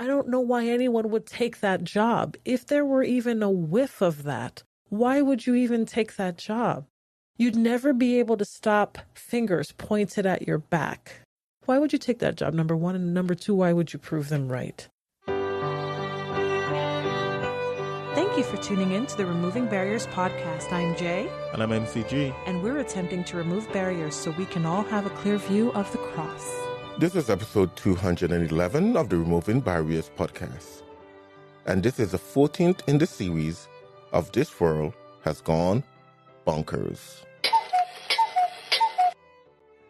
I don't know why anyone would take that job. If there were even a whiff of that, why would you even take that job? You'd never be able to stop fingers pointed at your back. Why would you take that job, number one? And number two, why would you prove them right? Thank you for tuning in to the Removing Barriers podcast. I'm Jay. And I'm MCG. And we're attempting to remove barriers so we can all have a clear view of the cross. This is episode 211 of the Removing Barriers podcast. And this is the 14th in the series of This World Has Gone Bonkers.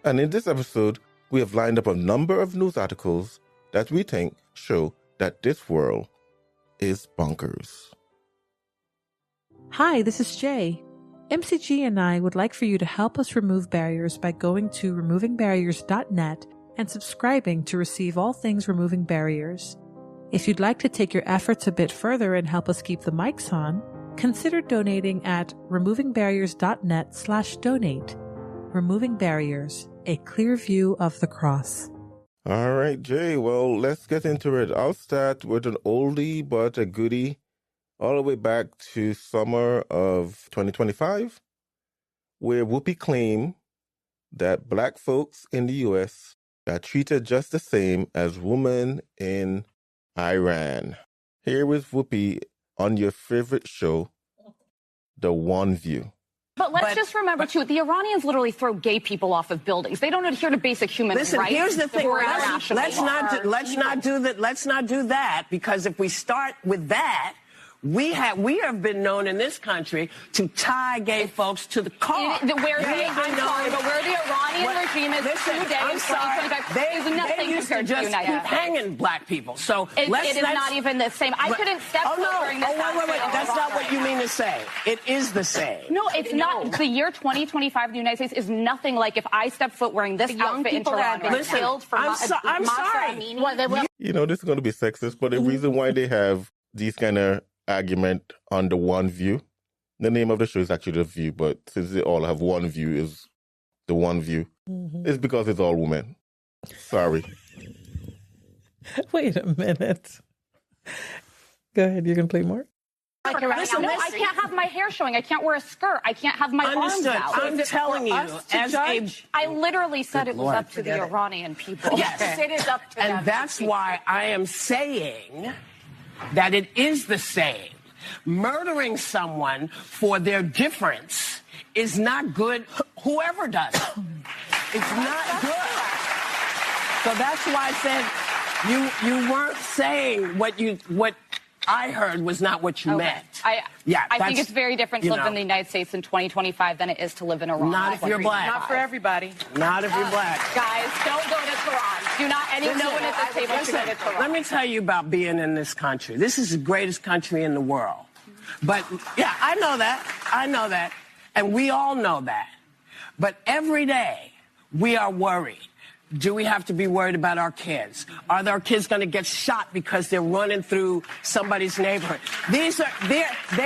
And in this episode, we have lined up a number of news articles that we think show that this world is bonkers. Hi, this is Jay. MCG and I would like for you to help us remove barriers by going to removingbarriers.net and subscribing to receive all things removing barriers. If you'd like to take your efforts a bit further and help us keep the mics on, consider donating at removingbarriers.net/donate. Removing Barriers, a clear view of the cross. All right, Jay. Well, let's get into it. I'll start with an oldie but a goodie. All the way back to summer of 2025, where Whoopi claimed that black folks in the U.S. are treated just the same as women in Iran. Here is Whoopi on your favorite show, The One View. But let's just remember, too, the Iranians literally throw gay people off of buildings. They don't adhere to basic human rights. Listen, here's the thing. Let's not do that, because if we start with that, we have been known in this country to tie gay folks to the car. Where the Iranian regime is today in 2025 is nothing compared to the United States. Keep hanging black people. So it is not even the same. I couldn't step foot during this. Wait. That's not what you mean to say. It is the same. No, it's not. The year 2025 in the United States is nothing like if I step foot wearing this outfit in Toronto. I'm sorry. You know, this is going to be sexist, but the reason why they have these kind of argument on The One View. The name of the show is actually The View, but since they all have one view, is The One View. It's because it's all women. Sorry. Wait a minute. Go ahead, you can play more. I can't have my hair showing. I can't wear a skirt. I can't have my arms out. I'm telling you, I literally said it was up to the Iranian people. Yes, it is up to them. And that's why I am saying that it is the same. Murdering someone for their difference is not good, whoever does it. It's not good. So that's why I said you weren't saying what I heard was not what you meant. I think it's very different to live in the United States in 2025 than it is to live in Iran. Not if you're black. Not for everybody. Not if you're black. Guys, don't go to Tehran. Do not anyone at this table should go to Tehran. Let me tell you about being in this country. This is the greatest country in the world. But, yeah, I know that. And we all know that. But every day, we are worried. Do we have to be worried about our kids? Are our kids going to get shot because they're running through somebody's neighborhood? They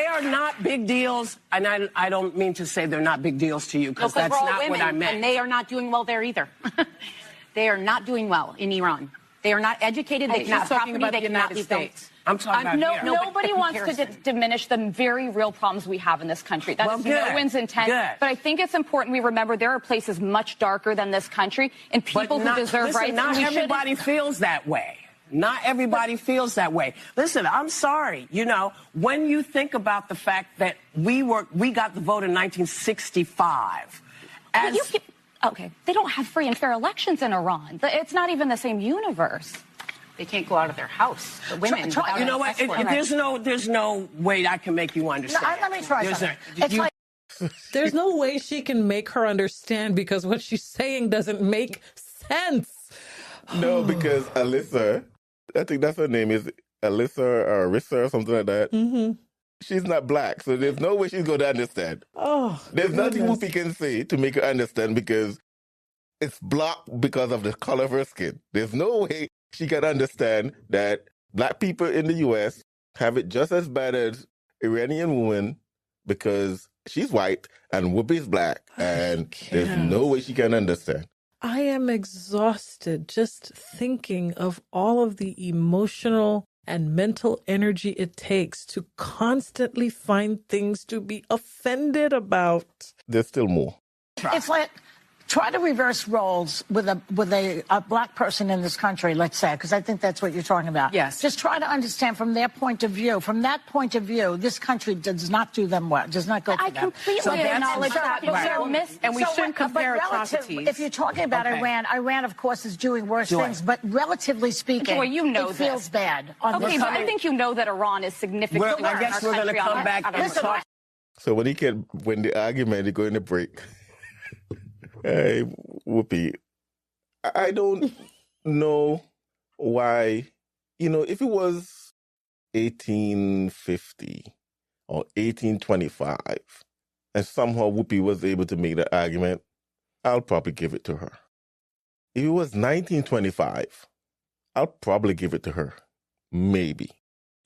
are not big deals, and I don't mean to say they're not big deals to you, because that's not what I meant. And they are not doing well there either. They are not doing well in Iran. They are not educated. They cannot have property. They cannot leave states. I'm talking about here. Nobody wants to diminish the very real problems we have in this country. That is no one's intent. But I think it's important we remember there are places much darker than this country and people who deserve rights. Not everybody feels that way. Not everybody feels that way. Listen, I'm sorry. You know, when you think about the fact that we got the vote in 1965. Okay, they don't have free and fair elections in Iran. It's not even the same universe. They can't go out of their house. The women. You know what? There's no way I can make you understand. Let me try something. There's no way she can make her understand because what she's saying doesn't make sense. No, because Alyssa, I think that's her name, is Alyssa or Arissa or something like that. Mm-hmm. She's not black, so there's no way she's going to understand. There's nothing Whoopi can say to make her understand because it's blocked because of the color of her skin. There's no way she can understand that black people in the U.S. have it just as bad as Iranian women because she's white and Whoopi's black, and there's no way she can understand. I am exhausted just thinking of all of the emotional and mental energy it takes to constantly find things to be offended about. There's still more. It's like, try to reverse roles with a black person in this country, let's say, because I think that's what you're talking about. Yes. Just try to understand from their point of view. From that point of view, this country does not do them well, does not go for them. I completely acknowledge that. And we shouldn't compare atrocities. If you're talking about Iran, of course, is doing worse things, but relatively speaking, it feels bad. But I think you know that Iran is significantly I guess we're going to come back and talk. So when the argument is going to break, hey, Whoopi, I don't know why, if it was 1850 or 1825 and somehow Whoopi was able to make the argument, I'll probably give it to her. If it was 1925, I'll probably give it to her. Maybe.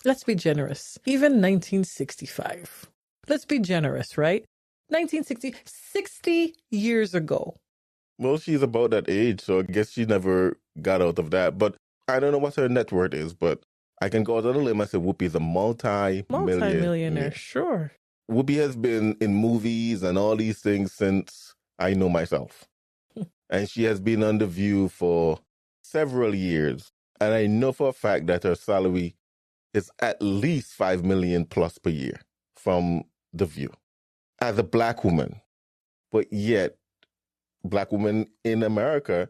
Let's be generous. Even 1965. Let's be generous, right? 60 years ago. Well, she's about that age, so I guess she never got out of that. But I don't know what her net worth is, but I can go out on a limb and say Whoopi is a multi-millionaire. Sure. Whoopi has been in movies and all these things since I know myself. And she has been on The View for several years. And I know for a fact that her salary is at least $5 million plus per year from The View. As a black woman, but yet black women in America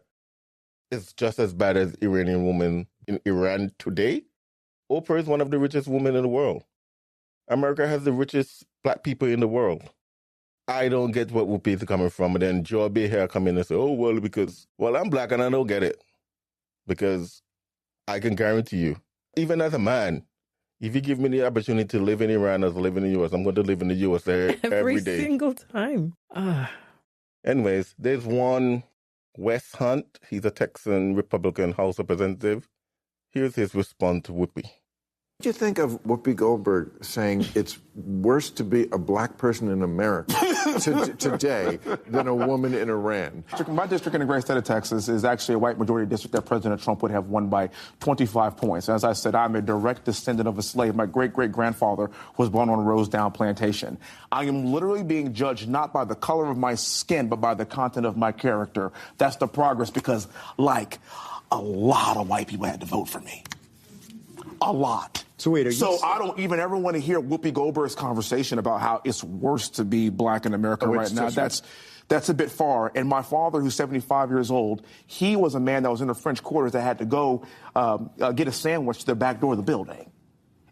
is just as bad as Iranian women in Iran today. Oprah is one of the richest women in the world. America has the richest black people in the world. I don't get what Whoopi is coming from. And then Joy Behar come in and say, well, I'm black and I don't get it. Because I can guarantee you, even as a man, if you give me the opportunity to live in Iran as I live in the U.S., I'm going to live in the U.S. every day. Every single time. Anyways, there's one Wes Hunt. He's a Texan Republican House Representative. Here's his response to Whoopi. What do you think of Whoopi Goldberg saying it's worse to be a black person in America today than a woman in Iran? My district in the great state of Texas is actually a white majority district that President Trump would have won by 25 points. As I said, I'm a direct descendant of a slave. My great-great-grandfather was born on a Rosedown plantation. I am literally being judged not by the color of my skin, but by the content of my character. That's the progress because, like, a lot of white people had to vote for me. A lot. So I don't even ever want to hear Whoopi Goldberg's conversation about how it's worse to be black in America right now. That's a bit far. And my father, who's 75 years old, he was a man that was in the French quarters that had to go get a sandwich to the back door of the building.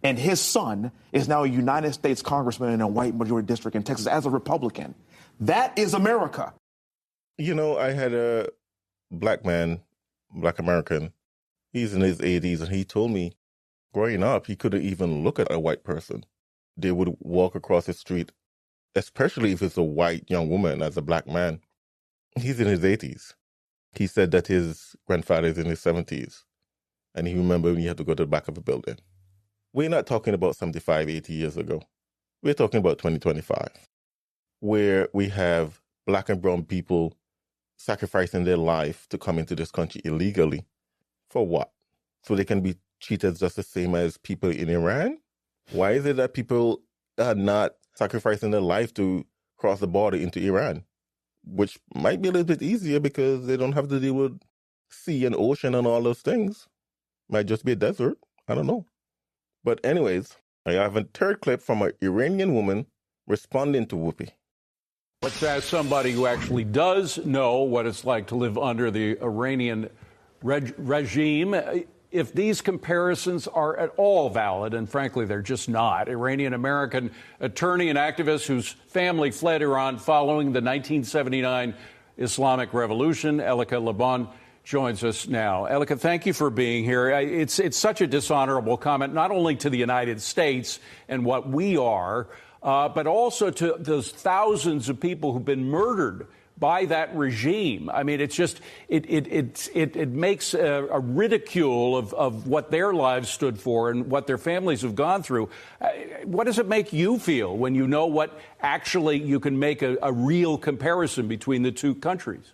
And his son is now a United States congressman in a white majority district in Texas as a Republican. That is America. I had a black man, black American. He's in his 80s, and he told me, growing up, he couldn't even look at a white person. They would walk across the street, especially if it's a white young woman as a black man. He's in his 80s. He said that his grandfather is in his 70s, and he remembered when he had to go to the back of a building. We're not talking about 75, 80 years ago. We're talking about 2025, where we have black and brown people sacrificing their life to come into this country illegally. For what? So they can be treated just the same as people in Iran? Why is it that people are not sacrificing their life to cross the border into Iran? Which might be a little bit easier because they don't have to deal with sea and ocean and all those things. Might just be a desert. I don't know. But anyways, I have a third clip from an Iranian woman responding to Whoopi. Let's ask somebody who actually does know what it's like to live under the Iranian regime. If these comparisons are at all valid, and frankly, they're just not. Iranian-American attorney and activist whose family fled Iran following the 1979 Islamic Revolution, Elika Laban, joins us now. Elika, thank you for being here. It's such a dishonorable comment, not only to the United States and what we are, but also to those thousands of people who've been murdered by that regime. I mean, it's just, it makes a ridicule of what their lives stood for and what their families have gone through. What does it make you feel when you know what actually you can make a real comparison between the two countries?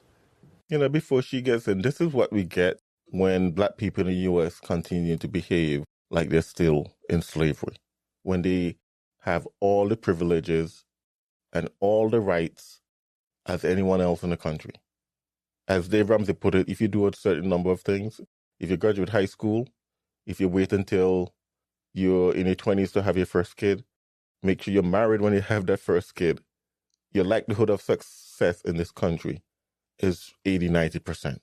Before she gets in, this is what we get when black people in the U.S. continue to behave like they're still in slavery. When they have all the privileges and all the rights as anyone else in the country. As Dave Ramsey put it, if you do a certain number of things, if you graduate high school, if you wait until you're in your 20s to have your first kid, make sure you're married when you have that first kid, your likelihood of success in this country is 80-90%.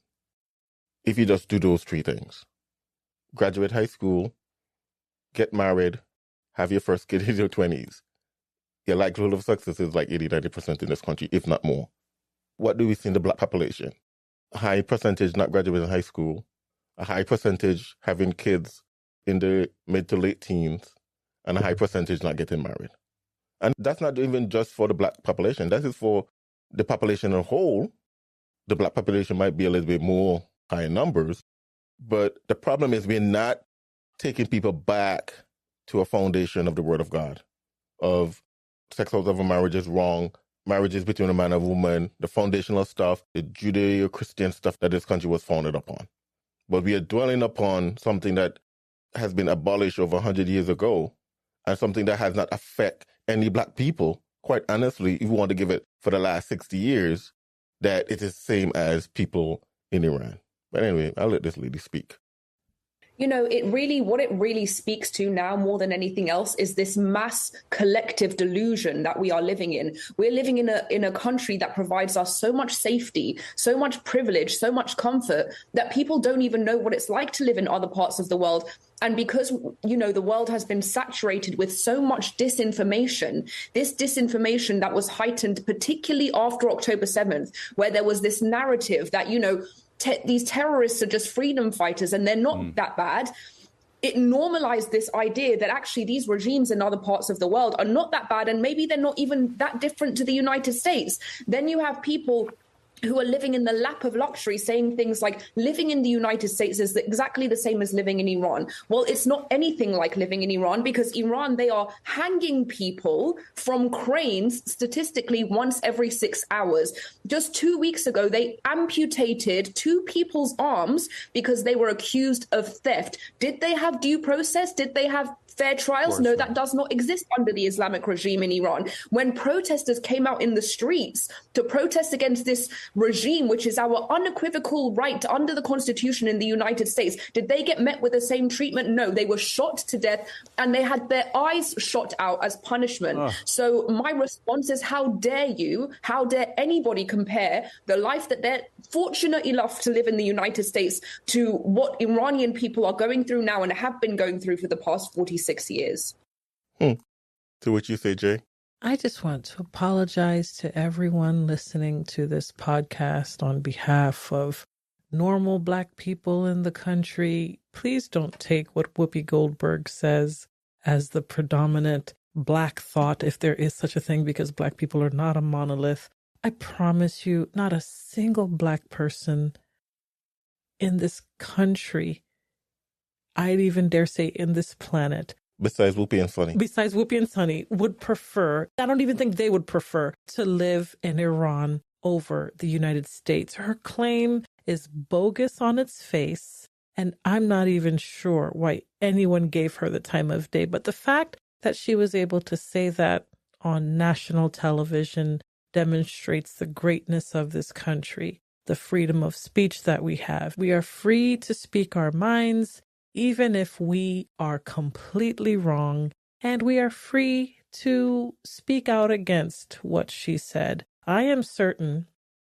If you just do those three things. Graduate high school, get married, have your first kid in your 20s. Your likelihood of success is like 80-90% in this country, if not more. What do we see in the black population? A high percentage not graduating high school, a high percentage having kids in the mid to late teens, and a high percentage not getting married. And that's not even just for the black population. That is for the population as a whole. The black population might be a little bit more high in numbers, but the problem is we're not taking people back to a foundation of the Word of God, of sex outside of a marriage is wrong, marriages between a man and a woman, the foundational stuff, the Judeo-Christian stuff that this country was founded upon. But we are dwelling upon something that has been abolished over 100 years ago and something that has not affected any black people, quite honestly, if you want to give it for the last 60 years, that it is the same as people in Iran. But anyway, I'll let this lady speak. What it really speaks to now more than anything else is this mass collective delusion that we are living in. We're living in a country that provides us so much safety, so much privilege, so much comfort that people don't even know what it's like to live in other parts of the world. And because, the world has been saturated with so much disinformation, this disinformation that was heightened particularly after October 7th, where there was this narrative that, these terrorists are just freedom fighters and they're not that bad. It normalized this idea that actually these regimes in other parts of the world are not that bad and maybe they're not even that different to the United States. Then you have people who are living in the lap of luxury saying things like living in the United States is exactly the same as living in Iran. Well, it's not anything like living in Iran because Iran, they are hanging people from cranes statistically once every 6 hours. Just 2 weeks ago, they amputated 2 people's arms because they were accused of theft. Did they have due process? Did they have fair trials? No, that does not exist under the Islamic regime in Iran. When protesters came out in the streets to protest against this regime, which is our unequivocal right under the Constitution in the United States, did they get met with the same treatment? No, they were shot to death and they had their eyes shot out as punishment. So my response is, how dare anybody compare the life that they're fortunate enough to live in the United States to what Iranian people are going through now and have been going through for the past 46 years. To what you say, Jay? I just want to apologize to everyone listening to this podcast on behalf of normal Black people in the country. Please don't take what Whoopi Goldberg says as the predominant Black thought, if there is such a thing, because Black people are not a monolith. I promise you, not a single Black person in this country, I'd even dare say in this planet, Besides Whoopi and Sonny, would prefer, I don't even think they would prefer, to live in Iran over the United States. Her claim is bogus on its face, and I'm not even sure why anyone gave her the time of day. But the fact that she was able to say that on national television demonstrates the greatness of this country, the freedom of speech that we have. We are free to speak our minds, even if we are completely wrong, and we are free to speak out against what she said. I am certain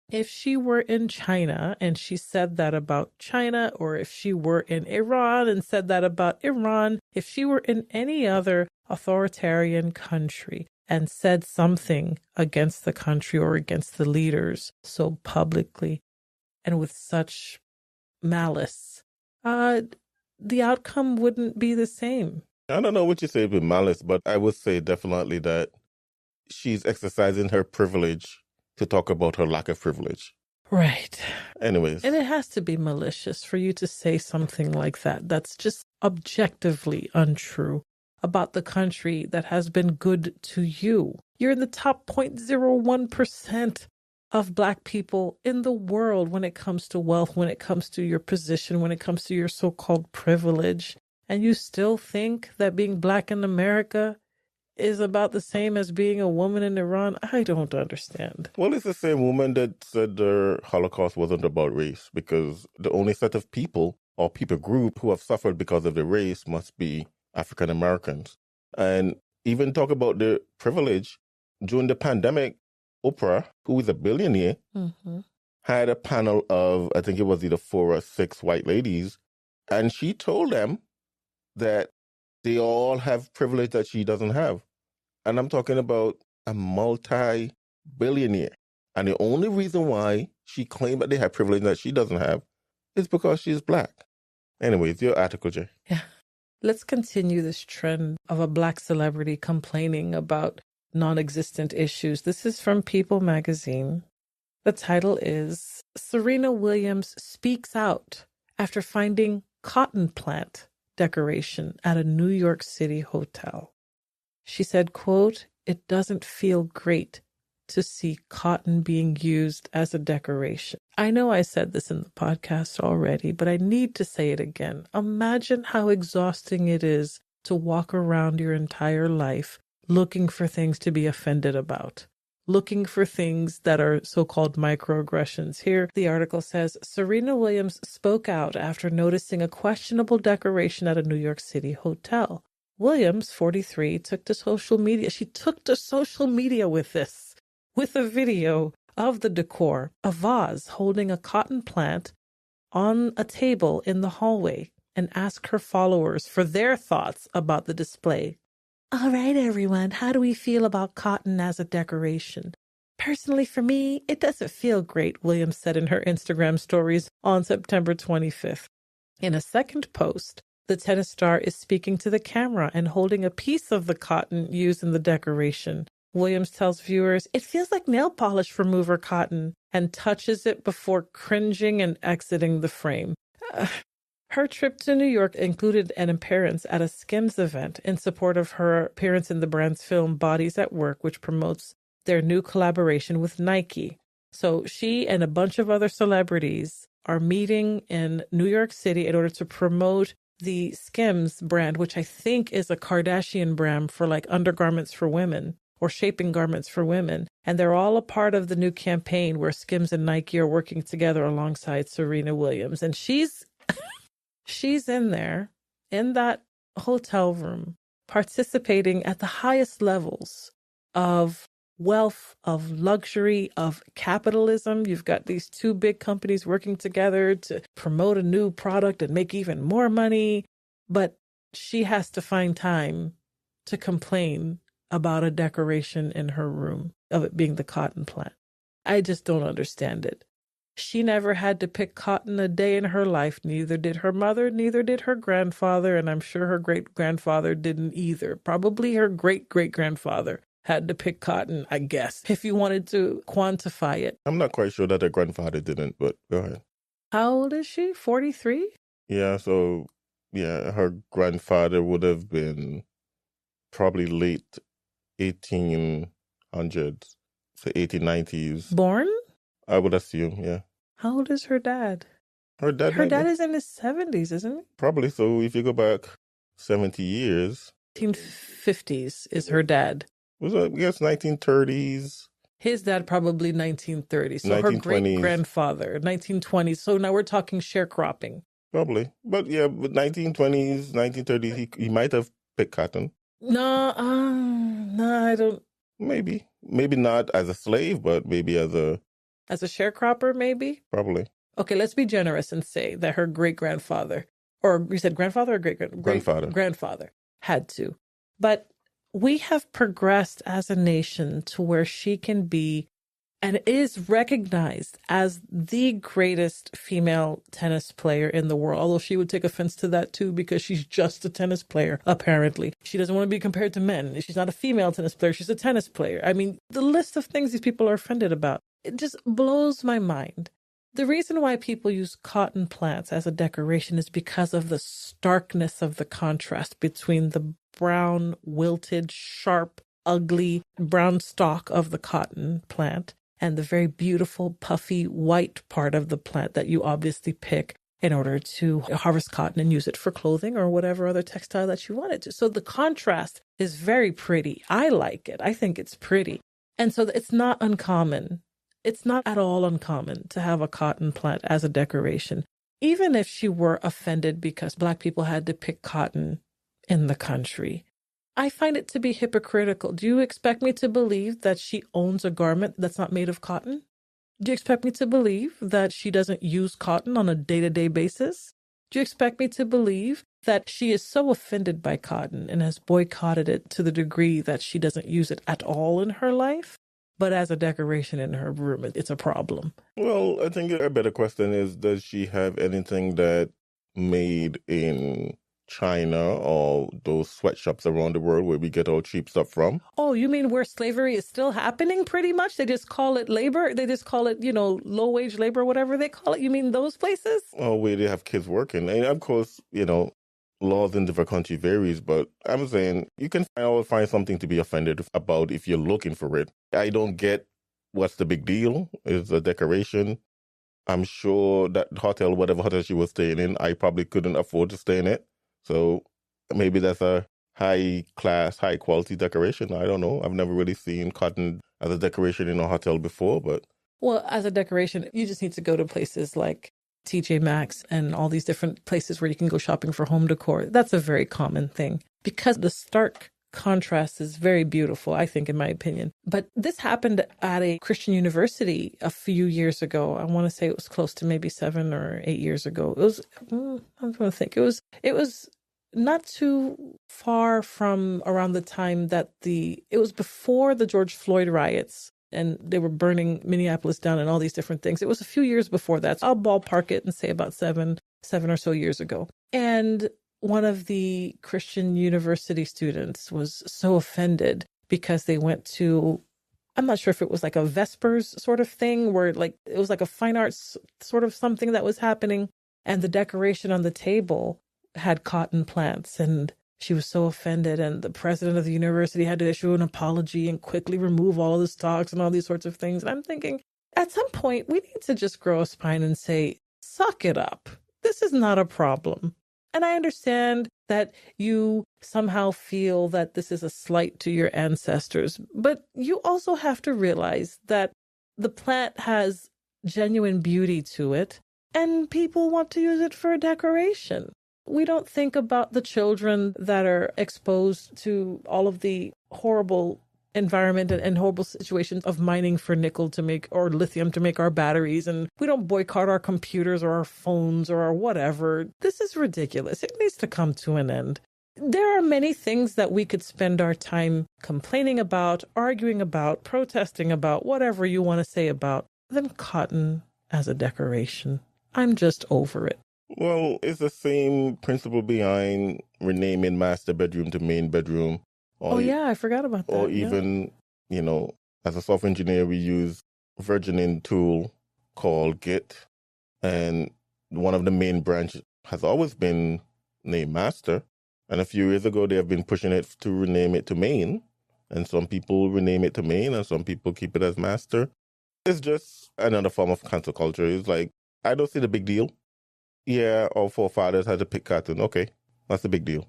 if she were in China and she said that about China, or if she were in Iran and said that about Iran, if she were in any other authoritarian country and said something against the country or against the leaders so publicly and with such malice, the outcome wouldn't be the same. I don't know what you say with malice, but I would say definitely that she's exercising her privilege to talk about her lack of privilege. Right. Anyways. And it has to be malicious for you to say something like that. That's just objectively untrue about the country that has been good to you. You're in the top 0.01% of Black people in the world when it comes to wealth, when it comes to your position, when it comes to your so-called privilege. And you still think that being Black in America is about the same as being a woman in Iran? I don't understand. Well, it's the same woman that said the Holocaust wasn't about race, because the only set of people or people group who have suffered because of the race must be African Americans. And even talk about the privilege, during the pandemic, Oprah, who is a billionaire, had a panel of, I think it was either 4 or 6 white ladies, and she told them that they all have privilege that she doesn't have. And I'm talking about a multi-billionaire. And the only reason why she claimed that they have privilege that she doesn't have is because she's Black. Anyways, your article, Jay. Yeah. Let's continue this trend of a Black celebrity complaining about non-existent issues. This is from People magazine. The title is Serena Williams Speaks Out After Finding Cotton Plant Decoration at a New York City hotel. She said, quote, "It doesn't feel great to see cotton being used as a decoration." I know I said this in the podcast already, but I need to say it again. Imagine how exhausting it is to walk around your entire life looking for things to be offended about, looking for things that are so-called microaggressions. Here, the article says, Serena Williams spoke out after noticing a questionable decoration at a New York City hotel. Williams, 43, took to social media. She took to social media with this, with a video of the decor, a vase holding a cotton plant on a table in the hallway, and asked her followers for their thoughts about the display. All right, everyone, how do we feel about cotton as a decoration? Personally, for me, it doesn't feel great, Williams said in her Instagram stories on September 25th. In a second post, the tennis star is speaking to the camera and holding a piece of the cotton used in the decoration. Williams tells viewers, "It feels like nail polish remover cotton," and touches it before cringing and exiting the frame. Her trip to New York included an appearance at a Skims event in support of her appearance in the brand's film Bodies at Work, which promotes their new collaboration with Nike. So she and a bunch of other celebrities are meeting in New York City in order to promote the Skims brand, which I think is a Kardashian brand for like undergarments for women or shaping garments for women. And they're all a part of the new campaign where Skims and Nike are working together alongside Serena Williams. And she's in there, in that hotel room, participating at the highest levels of wealth, of luxury, of capitalism. You've got these two big companies working together to promote a new product and make even more money. But she has to find time to complain about a decoration in her room, of it being the cotton plant. I just don't understand it. She never had to pick cotton a day in her life. Neither did her mother, neither did her grandfather, and I'm sure her great-grandfather didn't either. Probably her great-great-grandfather had to pick cotton, I guess, if you wanted to quantify it. I'm not quite sure that her grandfather didn't, but go ahead. How old is she? 43? Yeah, so, her grandfather would have been probably late 1800s, so 1890s. Born? I would assume, yeah. How old is her dad? Her dad is in his 70s, isn't he? Probably. So if you go back 70 years. 1950s is her dad. Was it, I guess, 1930s? His dad probably 1930s. So 1920s. Her great-grandfather, 1920s. So now we're talking sharecropping. Probably. But yeah, but 1920s, 1930s, he might have picked cotton. No, I don't. Maybe not as a slave, but maybe as a sharecropper, maybe? Probably. Okay, let's be generous and say that her great-grandfather, or you said grandfather or grandfather, had to. But we have progressed as a nation to where she can be and is recognized as the greatest female tennis player in the world, although she would take offense to that too because she's just a tennis player, apparently. She doesn't want to be compared to men. She's not a female tennis player. She's a tennis player. I mean, the list of things these people are offended about, it just blows my mind. The reason why people use cotton plants as a decoration is because of the starkness of the contrast between the brown, wilted, sharp, ugly brown stalk of the cotton plant and the very beautiful, puffy, white part of the plant that you obviously pick in order to harvest cotton and use it for clothing or whatever other textile that you wanted to. So the contrast is very pretty. I like it. I think it's pretty. And so it's not uncommon. It's not at all uncommon to have a cotton plant as a decoration, even if she were offended because Black people had to pick cotton in the country. I find it to be hypocritical. Do you expect me to believe that she owns a garment that's not made of cotton? Do you expect me to believe that she doesn't use cotton on a day-to-day basis? Do you expect me to believe that she is so offended by cotton and has boycotted it to the degree that she doesn't use it at all in her life? But as a decoration in her room, it's a problem. Well, I think a better question is, does she have anything that made in China or those sweatshops around the world where we get all cheap stuff from? Oh, you mean where slavery is still happening pretty much? They just call it labor? They just call it, low-wage labor, whatever they call it? You mean those places? Oh, where they have kids working. And of course, laws in different countries varies, but I'm saying you can always find something to be offended about if you're looking for it. I don't get what's the big deal. It's a decoration. I'm sure that hotel, whatever hotel she was staying in, I probably couldn't afford to stay in it. So maybe that's a high-class, high-quality decoration. I don't know. I've never really seen cotton as a decoration in a hotel before, but... Well, as a decoration, you just need to go to places like TJ Maxx and all these different places where you can go shopping for home decor. That's a very common thing because the stark contrast is very beautiful, I think, in my opinion. But this happened at a Christian university a few years ago. I want to say it was close to maybe 7 or 8 years ago. It was, I'm trying to think. It was not too far from around the time that it was before the George Floyd riots. And they were burning Minneapolis down and all these different things. It was a few years before that. So I'll ballpark it and say about seven or so years ago. And one of the Christian university students was so offended because they went to, I'm not sure if it was like a Vespers sort of thing where it was like a fine arts sort of something that was happening. And the decoration on the table had cotton plants, and she was so offended, and the president of the university had to issue an apology and quickly remove all of the stocks and all these sorts of things. And I'm thinking, at some point, we need to just grow a spine and say, suck it up. This is not a problem. And I understand that you somehow feel that this is a slight to your ancestors, but you also have to realize that the plant has genuine beauty to it, and people want to use it for a decoration. We don't think about the children that are exposed to all of the horrible environment and horrible situations of mining for nickel to make, or lithium to make our batteries. And we don't boycott our computers or our phones or our whatever. This is ridiculous. It needs to come to an end. There are many things that we could spend our time complaining about, arguing about, protesting about, whatever you want to say about, than cotton as a decoration. I'm just over it. Well, it's the same principle behind renaming master bedroom to main bedroom. I forgot about that. Or even, as a software engineer, we use a versioning tool called Git. And one of the main branches has always been named master. And a few years ago, they have been pushing it to rename it to main. And some people rename it to main, and some people keep it as master. It's just another form of cancel culture. It's like, I don't see the big deal. Yeah, our forefathers had to pick cotton. Okay, that's the big deal.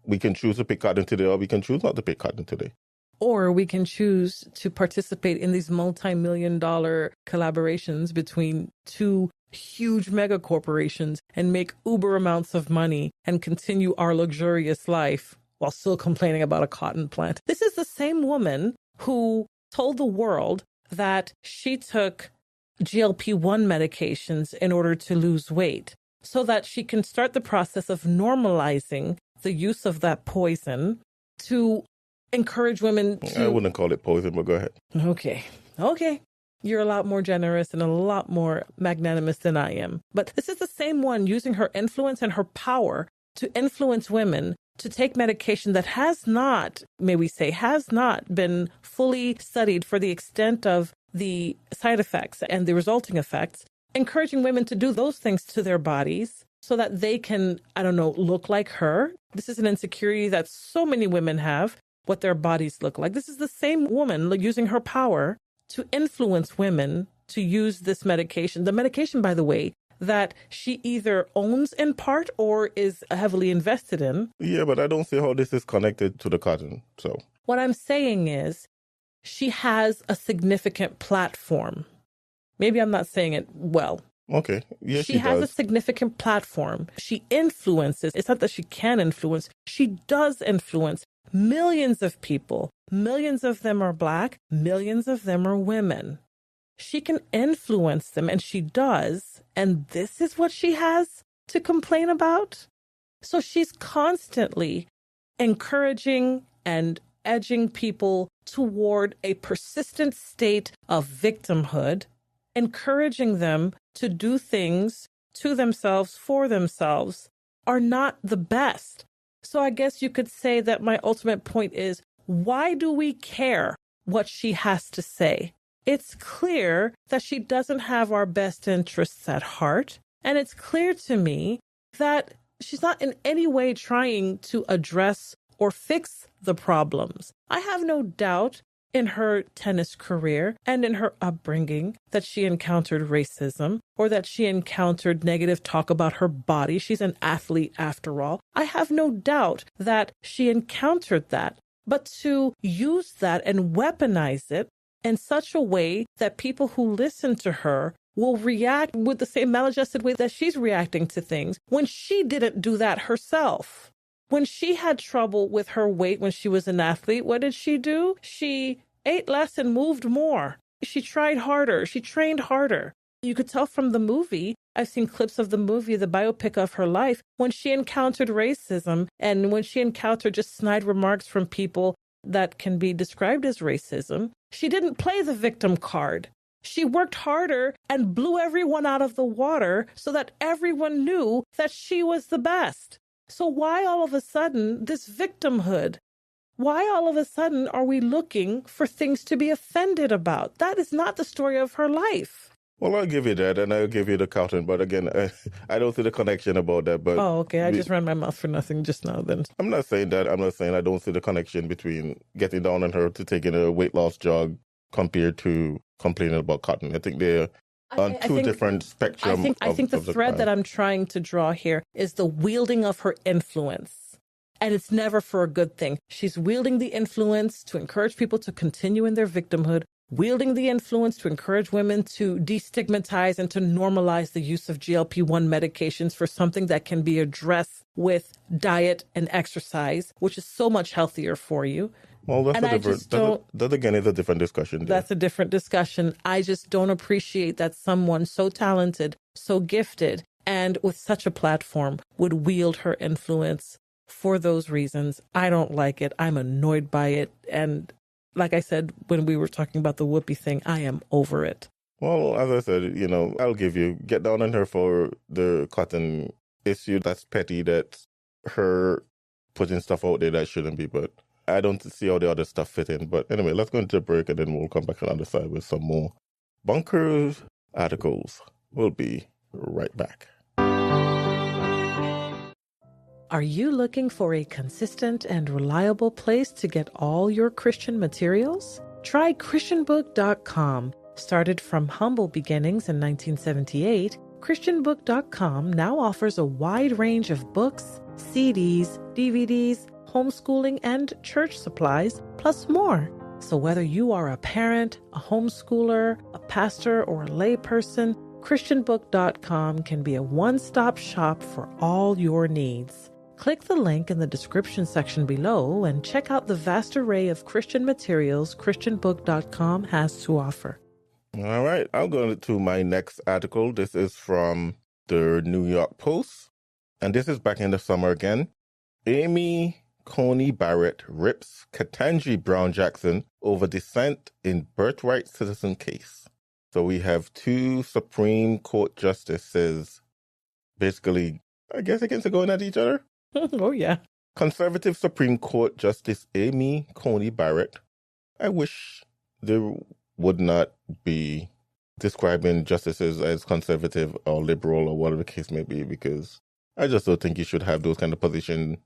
We can choose to pick cotton today, or we can choose not to pick cotton today. Or we can choose to participate in these multi-million-dollar collaborations between two huge mega corporations and make uber amounts of money and continue our luxurious life while still complaining about a cotton plant. This is the same woman who told the world that she took GLP-1 medications in order to lose weight, so that she can start the process of normalizing the use of that poison to encourage women to... I wouldn't call it poison, but go ahead. Okay. You're a lot more generous and a lot more magnanimous than I am. But this is the same one using her influence and her power to influence women to take medication that has not been fully studied for the extent of the side effects and the resulting effects, encouraging women to do those things to their bodies so that they can, look like her. This is an insecurity that so many women have, what their bodies look like. This is the same woman using her power to influence women to use this medication. The medication, by the way, that she either owns in part or is heavily invested in. Yeah, but I don't see how this is connected to the cotton. So what I'm saying is she has a significant platform. Maybe I'm not saying it well. Okay. Yes, she has a significant platform. She influences. It's not that she can influence. She does influence millions of people. Millions of them are Black. Millions of them are women. She can influence them, and she does. And this is what she has to complain about. So she's constantly encouraging and edging people toward a persistent state of victimhood, encouraging them to do things to themselves, for themselves, are not the best. So I guess you could say that my ultimate point is, why do we care what she has to say? It's clear that she doesn't have our best interests at heart. And it's clear to me that she's not in any way trying to address or fix the problems. I have no doubt in her tennis career and in her upbringing that she encountered racism or that she encountered negative talk about her body. She's an athlete after all. I have no doubt that she encountered that. But to use that and weaponize it in such a way that people who listen to her will react with the same maladjusted way that she's reacting to things when she didn't do that herself. When she had trouble with her weight when she was an athlete, what did she do? She ate less and moved more. She tried harder. She trained harder. You could tell from the movie, I've seen clips of the movie, the biopic of her life, when she encountered racism and when she encountered just snide remarks from people that can be described as racism, she didn't play the victim card. She worked harder and blew everyone out of the water so that everyone knew that she was the best. So why all of a sudden this victimhood? Why all of a sudden are we looking for things to be offended about? That is not the story of her life. Well, I'll give you that, and I'll give you the cotton. But again, I don't see the connection about that. But oh, okay. I just ran my mouth for nothing just now then. I'm not saying that. I'm not saying I don't see the connection between getting down on her to taking a weight loss jog compared to complaining about cotton. I think they're on two different spectrums. I think the thread that I'm trying to draw here is the wielding of her influence. And it's never for a good thing. She's wielding the influence to encourage people to continue in their victimhood, wielding the influence to encourage women to destigmatize and to normalize the use of GLP-1 medications for something that can be addressed with diet and exercise, which is so much healthier for you. Well, that again is a different discussion. That's a different discussion. I just don't appreciate that someone so talented, so gifted, and with such a platform would wield her influence for those reasons. I don't like it. I'm annoyed by it. And like I said, when we were talking about the Whoopi thing, I am over it. Well, as I said, I'll give you, get down on her for the cotton issue. That's petty. That's her putting stuff out there that shouldn't be, but I don't see how the other stuff fit in. But anyway, let's go into a break and then we'll come back on the other side with some more Bonkers articles. We'll be right back. Are you looking for a consistent and reliable place to get all your Christian materials? Try ChristianBook.com. Started from humble beginnings in 1978, ChristianBook.com now offers a wide range of books, CDs, DVDs, homeschooling, and church supplies, plus more. So whether you are a parent, a homeschooler, a pastor, or a layperson, ChristianBook.com can be a one-stop shop for all your needs. Click the link in the description section below and check out the vast array of Christian materials ChristianBook.com has to offer. All right, I'll go to my next article. This is from the New York Post, and this is back in the summer again. Amy Coney Barrett rips Ketanji Brown Jackson over dissent in birthright citizen case. So we have two Supreme Court justices basically, I guess, against going at each other. Oh, yeah. Conservative Supreme Court Justice Amy Coney Barrett. I wish there would not be describing justices as conservative or liberal or whatever the case may be, because I just don't think you should have those kind of positions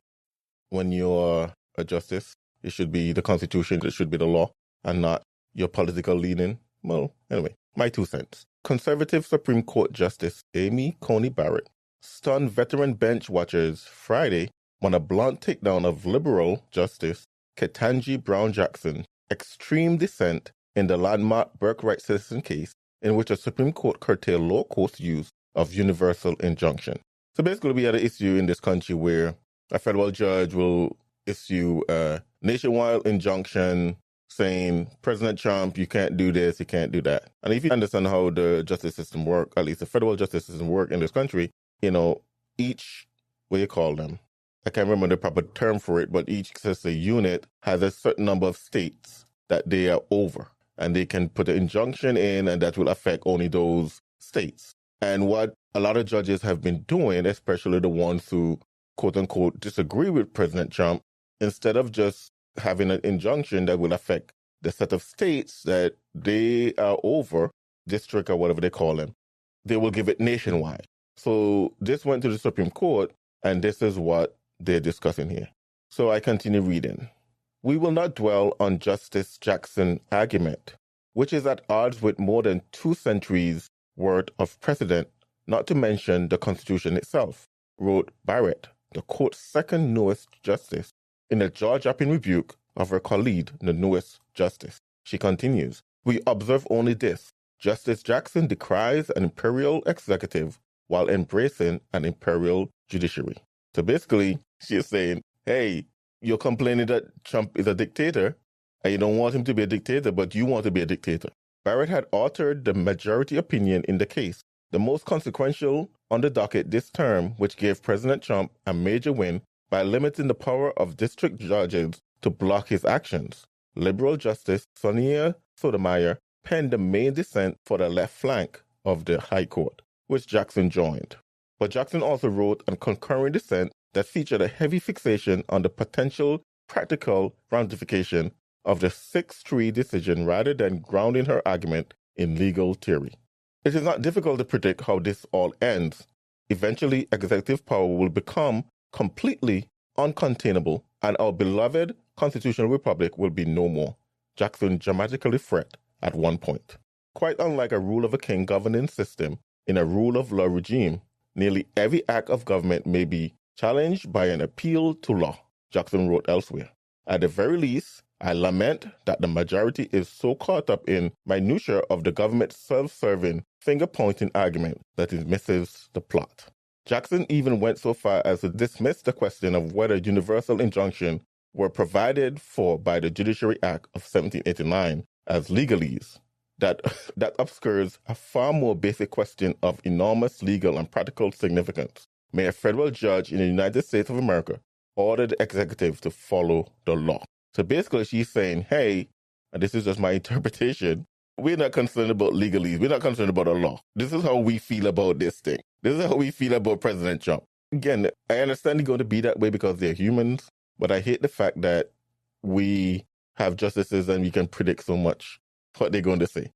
when you're a justice. It should be the Constitution, it should be the law, and not your political leaning. Well, anyway, my 2 cents. Conservative Supreme Court Justice Amy Coney Barrett stunned veteran bench watchers Friday on a blunt takedown of liberal Justice Ketanji Brown Jackson extreme dissent in the landmark Birthright Citizen case in which a Supreme Court curtailed lower courts' use of universal injunction. So basically, we had an issue in this country where a federal judge will issue a nationwide injunction saying, President Trump, you can't do this, you can't do that. And if you understand how the justice system works, at least the federal justice system works in this country, each, what do you call them? I can't remember the proper term for it, but each sister unit has a certain number of states that they are over. And they can put an injunction in, and that will affect only those states. And what a lot of judges have been doing, especially the ones who, quote unquote, disagree with President Trump, instead of just having an injunction that will affect the set of states that they are over, district or whatever they call them, they will give it nationwide. So this went to the Supreme Court, and this is what they're discussing here. So I continue reading. We will not dwell on Justice Jackson's argument, which is at odds with more than 2 centuries' worth of precedent, not to mention the Constitution itself, wrote Barrett, the court's second newest justice, in a jaw-dropping rebuke of her colleague, the newest justice. She continues, we observe only this. Justice Jackson decries an imperial executive while embracing an imperial judiciary. So basically, she's saying, hey, you're complaining that Trump is a dictator, and you don't want him to be a dictator, but you want to be a dictator. Barrett had authored the majority opinion in the case, the most consequential on the docket this term, which gave President Trump a major win by limiting the power of district judges to block his actions. Liberal Justice Sonia Sotomayor penned the main dissent for the left flank of the High Court, which Jackson joined. But Jackson also wrote a concurring dissent that featured a heavy fixation on the potential practical ramification of the 6-3 decision rather than grounding her argument in legal theory. It is not difficult to predict how this all ends. Eventually, executive power will become completely uncontainable, and our beloved constitutional republic will be no more, Jackson dramatically fret at one point. Quite unlike a rule of a king governing system in a rule of law regime, nearly every act of government may be challenged by an appeal to law, Jackson wrote elsewhere. At the very least, I lament that the majority is so caught up in minutiae of the government's self-serving, finger-pointing argument that it misses the plot. Jackson even went so far as to dismiss the question of whether universal injunction were provided for by the Judiciary Act of 1789 as legalese. That obscures a far more basic question of enormous legal and practical significance. May a federal judge in the United States of America order the executive to follow the law. So basically she's saying, hey, and this is just my interpretation, we're not concerned about legalese. We're not concerned about the law. This is how we feel about this thing. This is how we feel about President Trump. Again, I understand it's going to be that way because they're humans, but I hate the fact that we have justices and we can predict so much what they're going to say.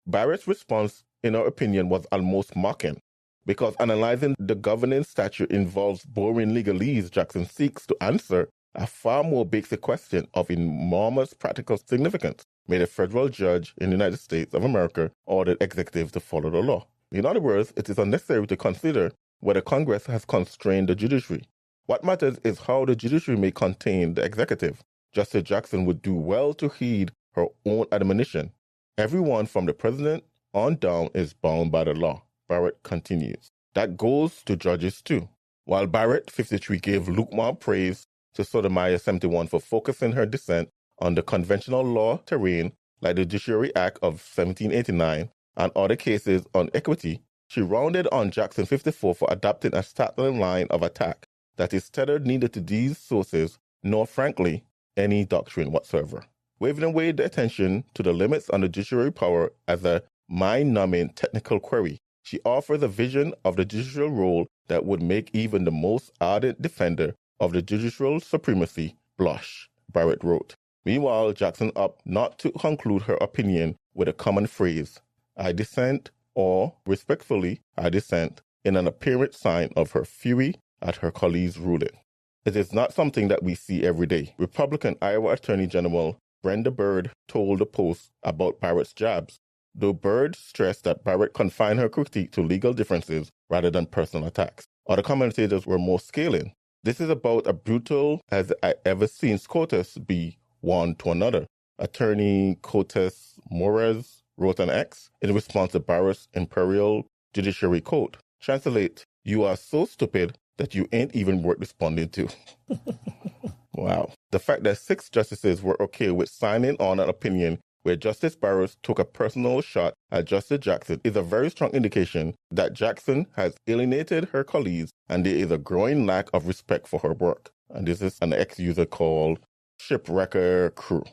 Barrett's response, in our opinion, was almost mocking, because analyzing the governing statute involves boring legalese. Jackson seeks to answer a far more basic question of enormous practical significance. May the federal judge in the United States of America order executives to follow the law. In other words, it is unnecessary to consider whether Congress has constrained the judiciary. What matters is how the judiciary may contain the executive. Justice Jackson would do well to heed her own admonition. Everyone from the president on down is bound by the law, Barrett continues. That goes to judges too. While Barrett, 53, gave lukewarm praise to Sotomayor, 71, for focusing her dissent on the conventional law terrain like the Judiciary Act of 1789 and other cases on equity, she rounded on Jackson, 54, for adopting a startling line of attack that is tethered neither to these sources nor, frankly, any doctrine whatsoever. Waving away the attention to the limits on the judiciary power as a mind-numbing technical query, she offers a vision of the judicial role that would make even the most ardent defender of the judicial supremacy blush, Barrett wrote. Meanwhile, Jackson opted not to conclude her opinion with a common phrase, I dissent, or, respectfully, I dissent, in an apparent sign of her fury at her colleague's ruling. It is not something that we see every day. Republican Iowa Attorney General Brenda Byrd told the Post about Barrett's jabs. though Bird stressed that Barrett confined her critique to legal differences rather than personal attacks. Other commentators were more scathing. This is about as brutal as I ever seen SCOTUS be one to another. Attorney Cotes Morez wrote an X in response to Barrett's imperial judiciary quote. Translate, "You are so stupid that you ain't even worth responding to." Wow. The fact that 6 justices were okay with signing on an opinion where Justice Barrett took a personal shot at Justice Jackson is a very strong indication that Jackson has alienated her colleagues and there is a growing lack of respect for her work. And this is an ex-user called Shipwreck Crew,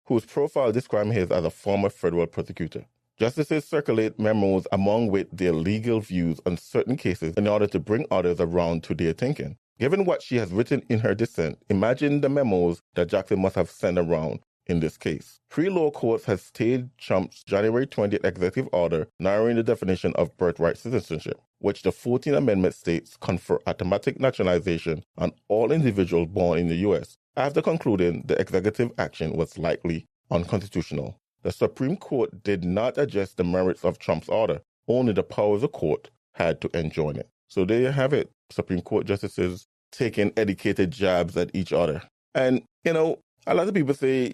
whose profile describes him as a former federal prosecutor. Justices circulate memos among with their legal views on certain cases in order to bring others around to their thinking. Given what she has written in her dissent, imagine the memos that Jackson must have sent around in this case. 3 lower courts have stayed Trump's January 20th executive order narrowing the definition of birthright citizenship, which the 14th Amendment states confer automatic naturalization on all individuals born in the U.S., after concluding the executive action was likely unconstitutional. The Supreme Court did not address the merits of Trump's order, only the powers of court had to enjoin it. So there you have it, Supreme Court justices taking educated jabs at each other. And, a lot of people say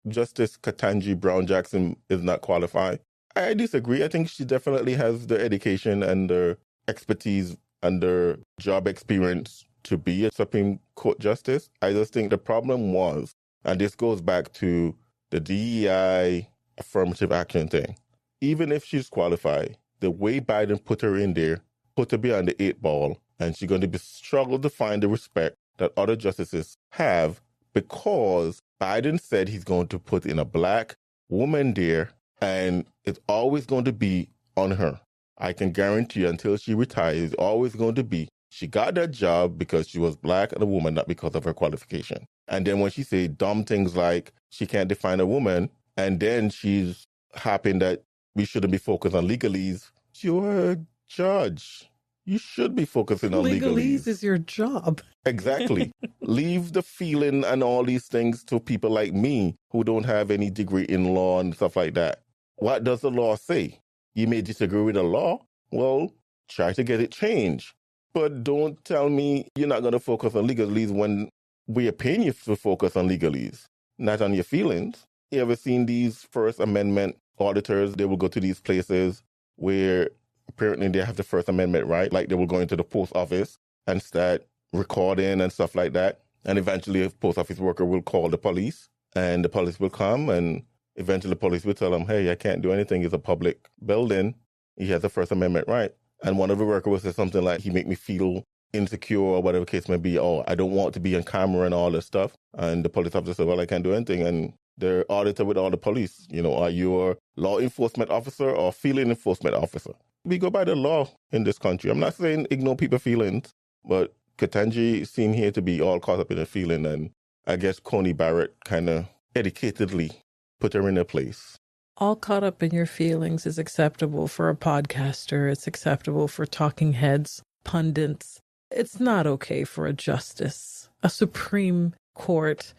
Justice Ketanji Brown Jackson is not qualified. I disagree. I think she definitely has the education and the expertise and the job experience to be a Supreme Court justice. I just think the problem was, and this goes back to the DEI affirmative action thing. Even if she's qualified, the way Biden put her in there, put her behind the 8 ball, and she's going to struggle to find the respect that other justices have because Biden said he's going to put in a black woman there, and it's always going to be on her. I can guarantee you until she retires, it's always going to be, she got that job because she was black and a woman, not because of her qualification. And then when she say dumb things like she can't define a woman, and then she's happy that we shouldn't be focused on legalese, you're a judge. You should be focusing on legalese. Legalese is your job. Exactly. Leave the feeling and all these things to people like me who don't have any degree in law and stuff like that. What does the law say? You may disagree with the law. Well, try to get it changed. But don't tell me you're not going to focus on legalese when we are paying you to focus on legalese, not on your feelings. You ever seen these First Amendment auditors? They will go to these places where apparently they have the First Amendment right, like they will go into the post office and start recording and stuff like that. And eventually a post office worker will call the police and the police will come and eventually the police will tell them, hey, I can't do anything. It's a public building. He has the First Amendment right. And one of the workers will say something like, he make me feel insecure or whatever the case may be. Oh, I don't want to be on camera and all this stuff. And the police officer said, well, I can't do anything. And the auditor with all the police, are you a law enforcement officer or feeling enforcement officer? We go by the law in this country. I'm not saying ignore people's feelings, but Ketanji seemed here to be all caught up in a feeling. And I guess Coney Barrett kind of educatedly put her in her place. All caught up in your feelings is acceptable for a podcaster. It's acceptable for talking heads, pundits. It's not okay for a justice, a Supreme Court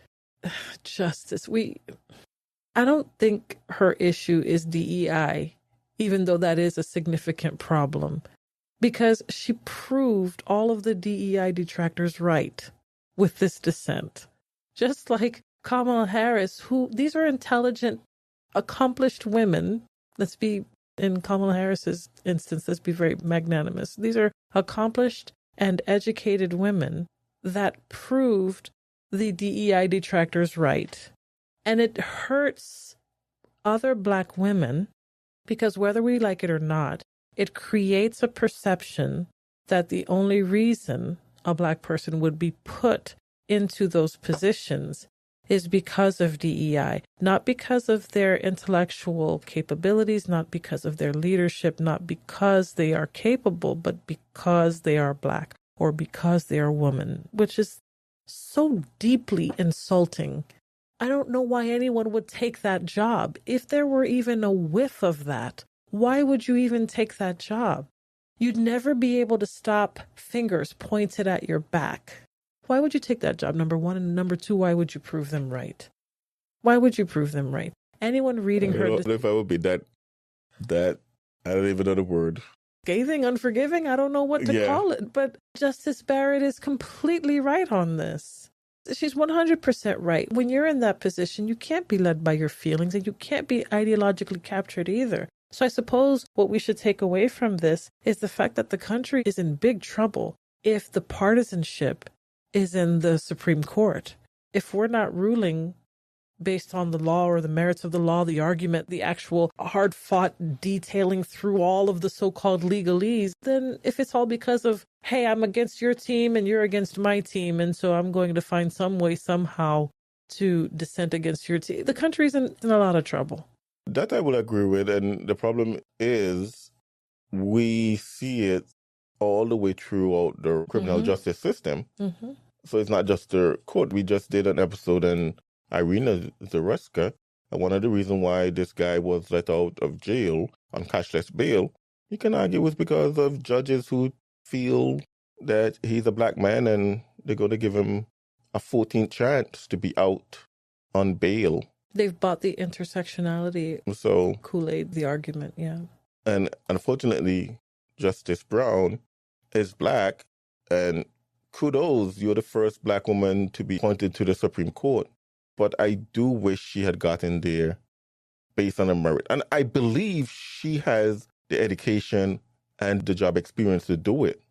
justice. I don't think her issue is DEI, even though that is a significant problem, because she proved all of the DEI detractors right with this dissent. Just like Kamala Harris, these are intelligent, accomplished women. Let's be, in Kamala Harris's instance, let's be very magnanimous. These are accomplished and educated women that proved the DEI detractors right. And it hurts other Black women because whether we like it or not, it creates a perception that the only reason a Black person would be put into those positions is because of DEI, not because of their intellectual capabilities, not because of their leadership, not because they are capable, but because they are Black or because they are women, which is so deeply insulting. I don't know why anyone would take that job. If there were even a whiff of that, why would you even take that job? You'd never be able to stop fingers pointed at your back. Why would you take that job, number one? And number two, why would you prove them right? Why would you prove them right? anyone reading her... I don't know if I would be that, I don't even know the word. Scathing, unforgiving, I don't know what to call it. But Justice Barrett is completely right on this. She's 100% right. When you're in that position, you can't be led by your feelings and you can't be ideologically captured either. So I suppose what we should take away from this is the fact that the country is in big trouble if the partisanship is in the Supreme Court. If we're not ruling based on the law or the merits of the law, the argument, the actual hard-fought detailing through all of the so-called legalese, then if it's all because of, hey, I'm against your team and you're against my team, and so I'm going to find some way somehow to dissent against your team, the country's in a lot of trouble. That I will agree with, and the problem is we see it all the way throughout the criminal justice system. So it's not just the court. We just did an episode on Irina Zareska, and one of the reasons why this guy was let out of jail on cashless bail, you can argue was because of judges who feel that he's a black man and they're going to give him a 14th chance to be out on bail. They've bought the intersectionality Kool-Aid, the argument, yeah. And unfortunately, Justice Brown is black, and kudos, you're the first black woman to be appointed to the Supreme Court. But I do wish she had gotten there based on her merit. And I believe she has the education and the job experience to do it.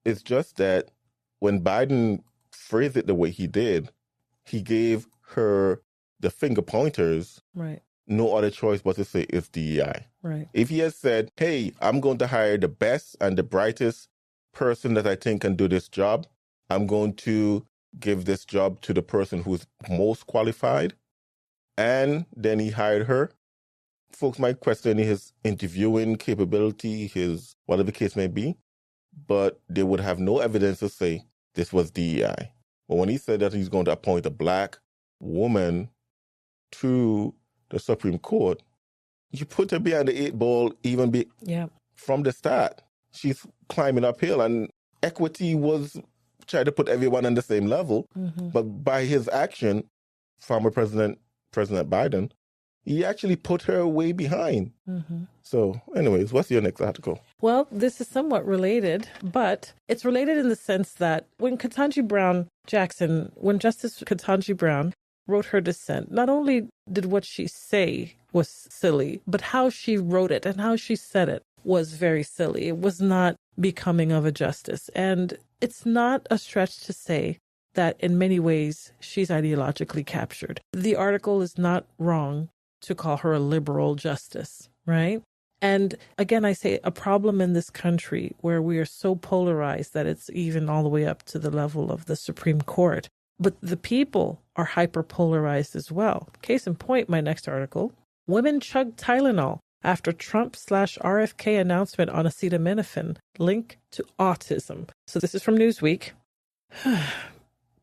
It's just that when Biden phrased it the way he did, he gave her the finger pointers. Right. No other choice but to say it's DEI. Right. If he had said, hey, I'm going to hire the best and the brightest person that I think can do this job, I'm going to give this job to the person who's most qualified, and then he hired her, folks might question his interviewing capability, his whatever the case may be, but they would have no evidence to say this was DEI. But when he said that he's going to appoint a black woman to the Supreme Court, you put her behind the 8 ball from the start. She's climbing uphill, and equity was try to put everyone on the same level. But by his action, former President Biden, he actually put her way behind. So anyways, what's your next article? Well, this is somewhat related, but it's related in the sense that when Ketanji Brown Jackson, when Justice Ketanji Brown wrote her dissent, not only did what she say was silly, but how she wrote it and how she said it was very silly. It was not becoming of a justice. And it's not a stretch to say that in many ways she's ideologically captured. The article is not wrong to call her a liberal justice, right? And again, I say a problem in this country where we are so polarized that it's even all the way up to the level of the Supreme Court. But the people are hyper-polarized as well. Case in point, my next article, women chug Tylenol after Trump/RFK announcement on acetaminophen link to autism. So this is from Newsweek.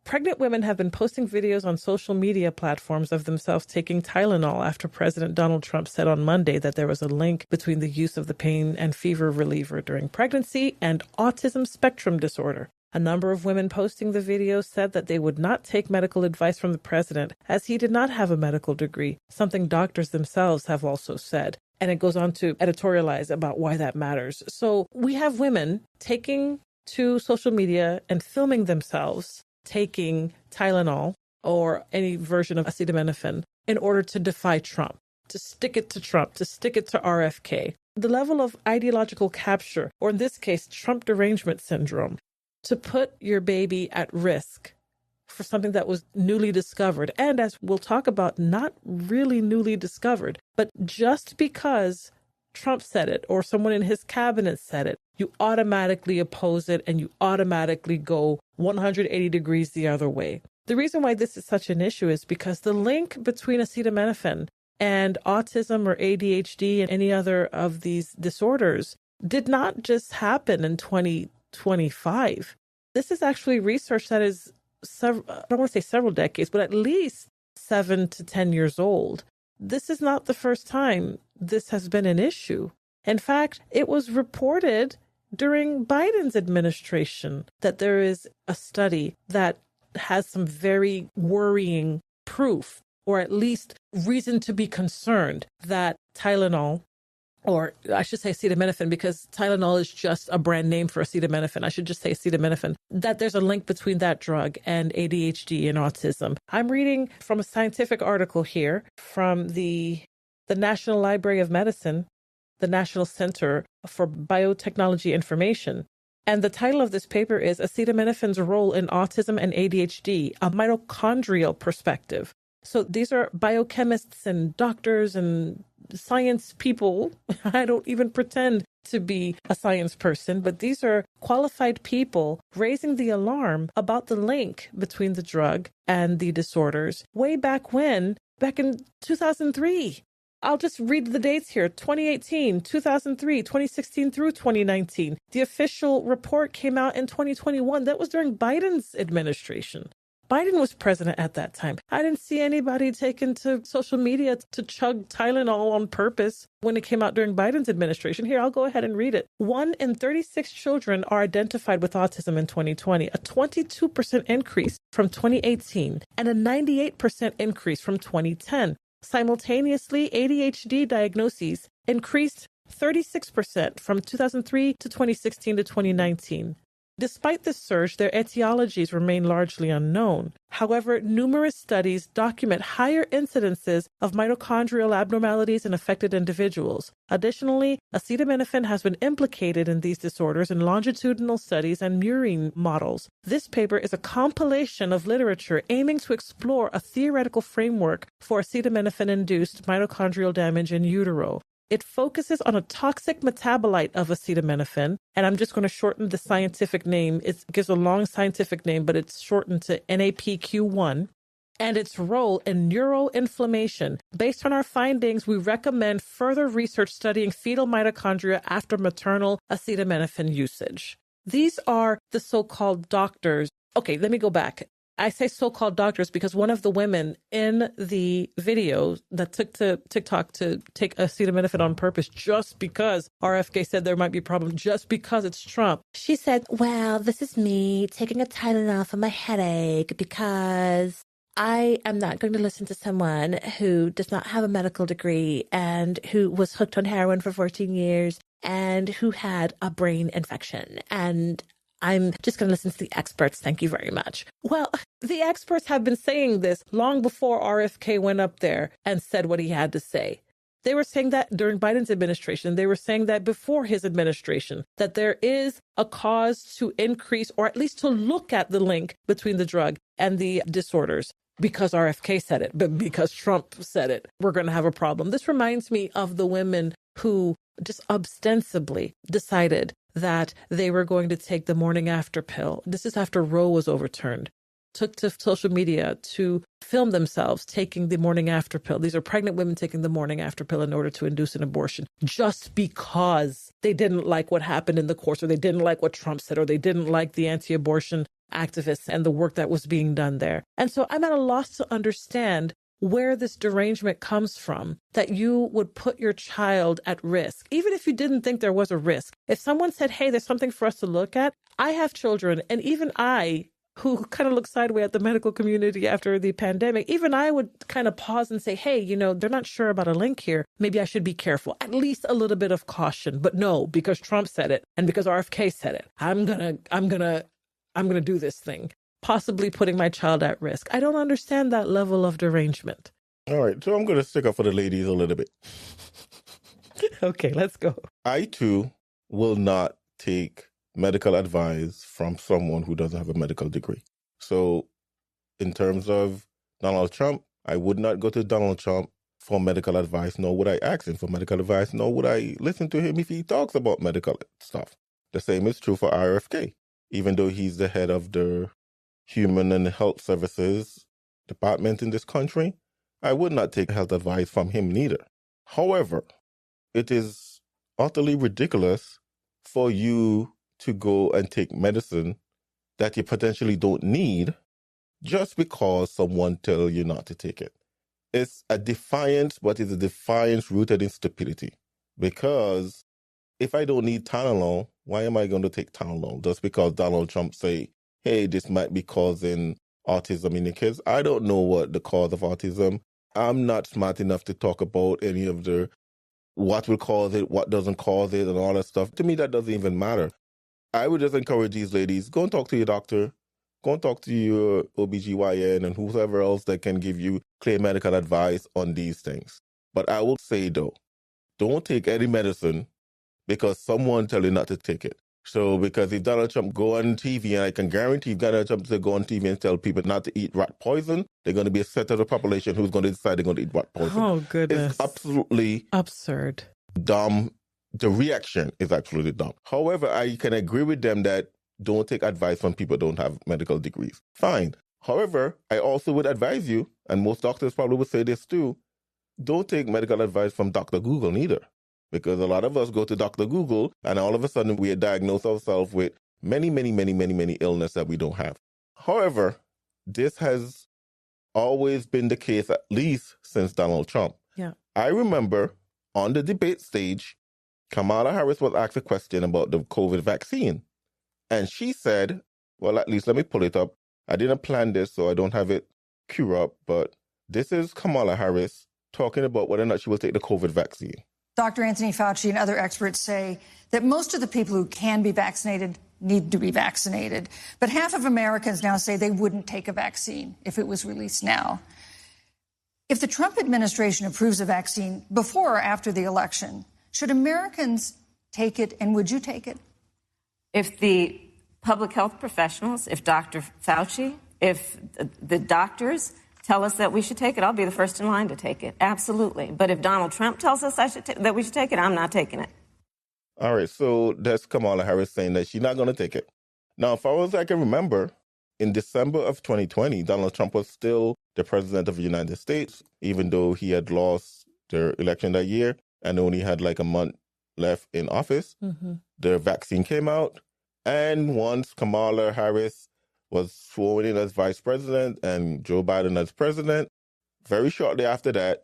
Pregnant women have been posting videos on social media platforms of themselves taking Tylenol after President Donald Trump said on Monday that there was a link between the use of the pain and fever reliever during pregnancy and autism spectrum disorder. A number of women posting the video said that they would not take medical advice from the president as he did not have a medical degree, something doctors themselves have also said. And it goes on to editorialize about why that matters. So we have women taking to social media and filming themselves taking Tylenol or any version of acetaminophen in order to defy Trump, to stick it to Trump, to stick it to RFK. The level of ideological capture, or in this case, Trump derangement syndrome, to put your baby at risk for something that was newly discovered. And as we'll talk about, not really newly discovered, but just because Trump said it or someone in his cabinet said it, you automatically oppose it and you automatically go 180 degrees the other way. The reason why this is such an issue is because the link between acetaminophen and autism or ADHD and any other of these disorders did not just happen in 2025. This is actually research that is I don't want to say several decades, but at least 7 to 10 years old. This is not the first time this has been an issue. In fact, it was reported during Biden's administration that there is a study that has some very worrying proof or at least reason to be concerned that Tylenol, or I should say acetaminophen, because Tylenol is just a brand name for acetaminophen. I should just say acetaminophen, that there's a link between that drug and ADHD and autism. I'm reading from a scientific article here from the National Library of Medicine, the National Center for Biotechnology Information. And the title of this paper is Acetaminophen's Role in Autism and ADHD, a Mitochondrial Perspective. So these are biochemists and doctors and science people. I don't even pretend to be a science person, but these are qualified people raising the alarm about the link between the drug and the disorders way back when, back in 2003. I'll just read the dates here. 2018, 2003, 2016 through 2019. The official report came out in 2021. That was during Biden's administration. Biden was president at that time. I didn't see anybody taken to social media to chug Tylenol on purpose when it came out during Biden's administration. Here, I'll go ahead and read it. 1 in 36 children are identified with autism in 2020, a 22% increase from 2018, and a 98% increase from 2010. Simultaneously, ADHD diagnoses increased 36% from 2003 to 2016 to 2019. Despite this surge, their etiologies remain largely unknown. However, numerous studies document higher incidences of mitochondrial abnormalities in affected individuals. Additionally, acetaminophen has been implicated in these disorders in longitudinal studies and murine models. This paper is a compilation of literature aiming to explore a theoretical framework for acetaminophen-induced mitochondrial damage in utero. It focuses on a toxic metabolite of acetaminophen, and I'm just going to shorten the scientific name. It gives a long scientific name, but it's shortened to NAPQ1, and its role in neuroinflammation. Based on our findings, we recommend further research studying fetal mitochondria after maternal acetaminophen usage. These are the so-called doctors. Okay, let me go back. I say so-called doctors because one of the women in the video that took to TikTok to take acetaminophen on purpose just because RFK said there might be a problem, just because it's Trump, she said, well, this is me taking a Tylenol for my headache because I am not going to listen to someone who does not have a medical degree and who was hooked on heroin for 14 years and who had a brain infection. And I'm just going to listen to the experts. Thank you very much. Well, the experts have been saying this long before RFK went up there and said what he had to say. They were saying that during Biden's administration. They were saying that before his administration, that there is a cause to increase or at least to look at the link between the drug and the disorders. Because RFK said it, but because Trump said it, we're going to have a problem. This reminds me of the women who just ostensibly decided that they were going to take the morning after pill. This is after Roe was overturned. Took to social media to film themselves taking the morning after pill. These are pregnant women taking the morning after pill in order to induce an abortion just because they didn't like what happened in the courts, or they didn't like what Trump said, or they didn't like the anti-abortion activists and the work that was being done there. And so I'm at a loss to understand where this derangement comes from, that you would put your child at risk, even if you didn't think there was a risk. If someone said, hey, there's something for us to look at, I have children, and even I, who kind of looked sideways at the medical community after the pandemic, even I would kind of pause and say, hey, they're not sure about a link here. Maybe I should be careful, at least a little bit of caution. But no, because Trump said it and because RFK said it, I'm gonna do this thing, possibly putting my child at risk. I don't understand that level of derangement. All right, so I'm going to stick up for the ladies a little bit. Okay, let's go. I, too, will not take medical advice from someone who doesn't have a medical degree. So in terms of Donald Trump, I would not go to Donald Trump for medical advice, nor would I ask him for medical advice, nor would I listen to him if he talks about medical stuff. The same is true for RFK. Even though he's the head of the Human and Health Services department in this country, I would not take health advice from him neither. However, it is utterly ridiculous for you to go and take medicine that you potentially don't need just because someone tells you not to take it. It's a defiance, but it's a defiance rooted in stupidity. Because if I don't need Tylenol, why am I going to take Tylenol? Just because Donald Trump say, hey, this might be causing autism in your kids. I don't know what the cause of autism I'm not smart enough to talk about any of the what will cause it, what doesn't cause it, and all that stuff. To me, that doesn't even matter. I would just encourage these ladies, go and talk to your doctor, go and talk to your OBGYN and whoever else that can give you clear medical advice on these things. But I will say, though, don't take any medicine because someone tell you not to take it. So because if Donald Trump go on TV, and I can guarantee if Donald Trump to go on TV and tell people not to eat rat poison, they're going to be a set of the population who's going to decide they're going to eat rat poison. Oh, goodness. It's absolutely absurd. Dumb. The reaction is absolutely dumb. However, I can agree with them that don't take advice from people who don't have medical degrees. Fine. However, I also would advise you, and most doctors probably would say this too, don't take medical advice from Dr. Google neither. Because a lot of us go to Dr. Google and all of a sudden we diagnose ourselves with many illness that we don't have. However, this has always been the case, at least since Donald Trump. Yeah. I remember on the debate stage, Kamala Harris was asked a question about the COVID vaccine. And she said, well, at least let me pull it up. I didn't plan this, so I don't have it queued up. But this is Kamala Harris talking about whether or not she will take the COVID vaccine. Dr. Anthony Fauci and other experts say that most of the people who can be vaccinated need to be vaccinated. But half of Americans now say they wouldn't take a vaccine if it was released now. If the Trump administration approves a vaccine before or after the election, should Americans take it, and would you take it? If the public health professionals, if Dr. Fauci, if the doctors tell us that we should take it, I'll be the first in line to take it. Absolutely. But if Donald Trump tells us that we should take it, I'm not taking it. All right. So that's Kamala Harris saying that she's not going to take it. Now, as far as I can remember, in December of 2020, Donald Trump was still the president of the United States, even though he had lost the election that year and only had like a month left in office. Mm-hmm. The vaccine came out. And once Kamala Harris was sworn in as vice president and Joe Biden as president, very shortly after that,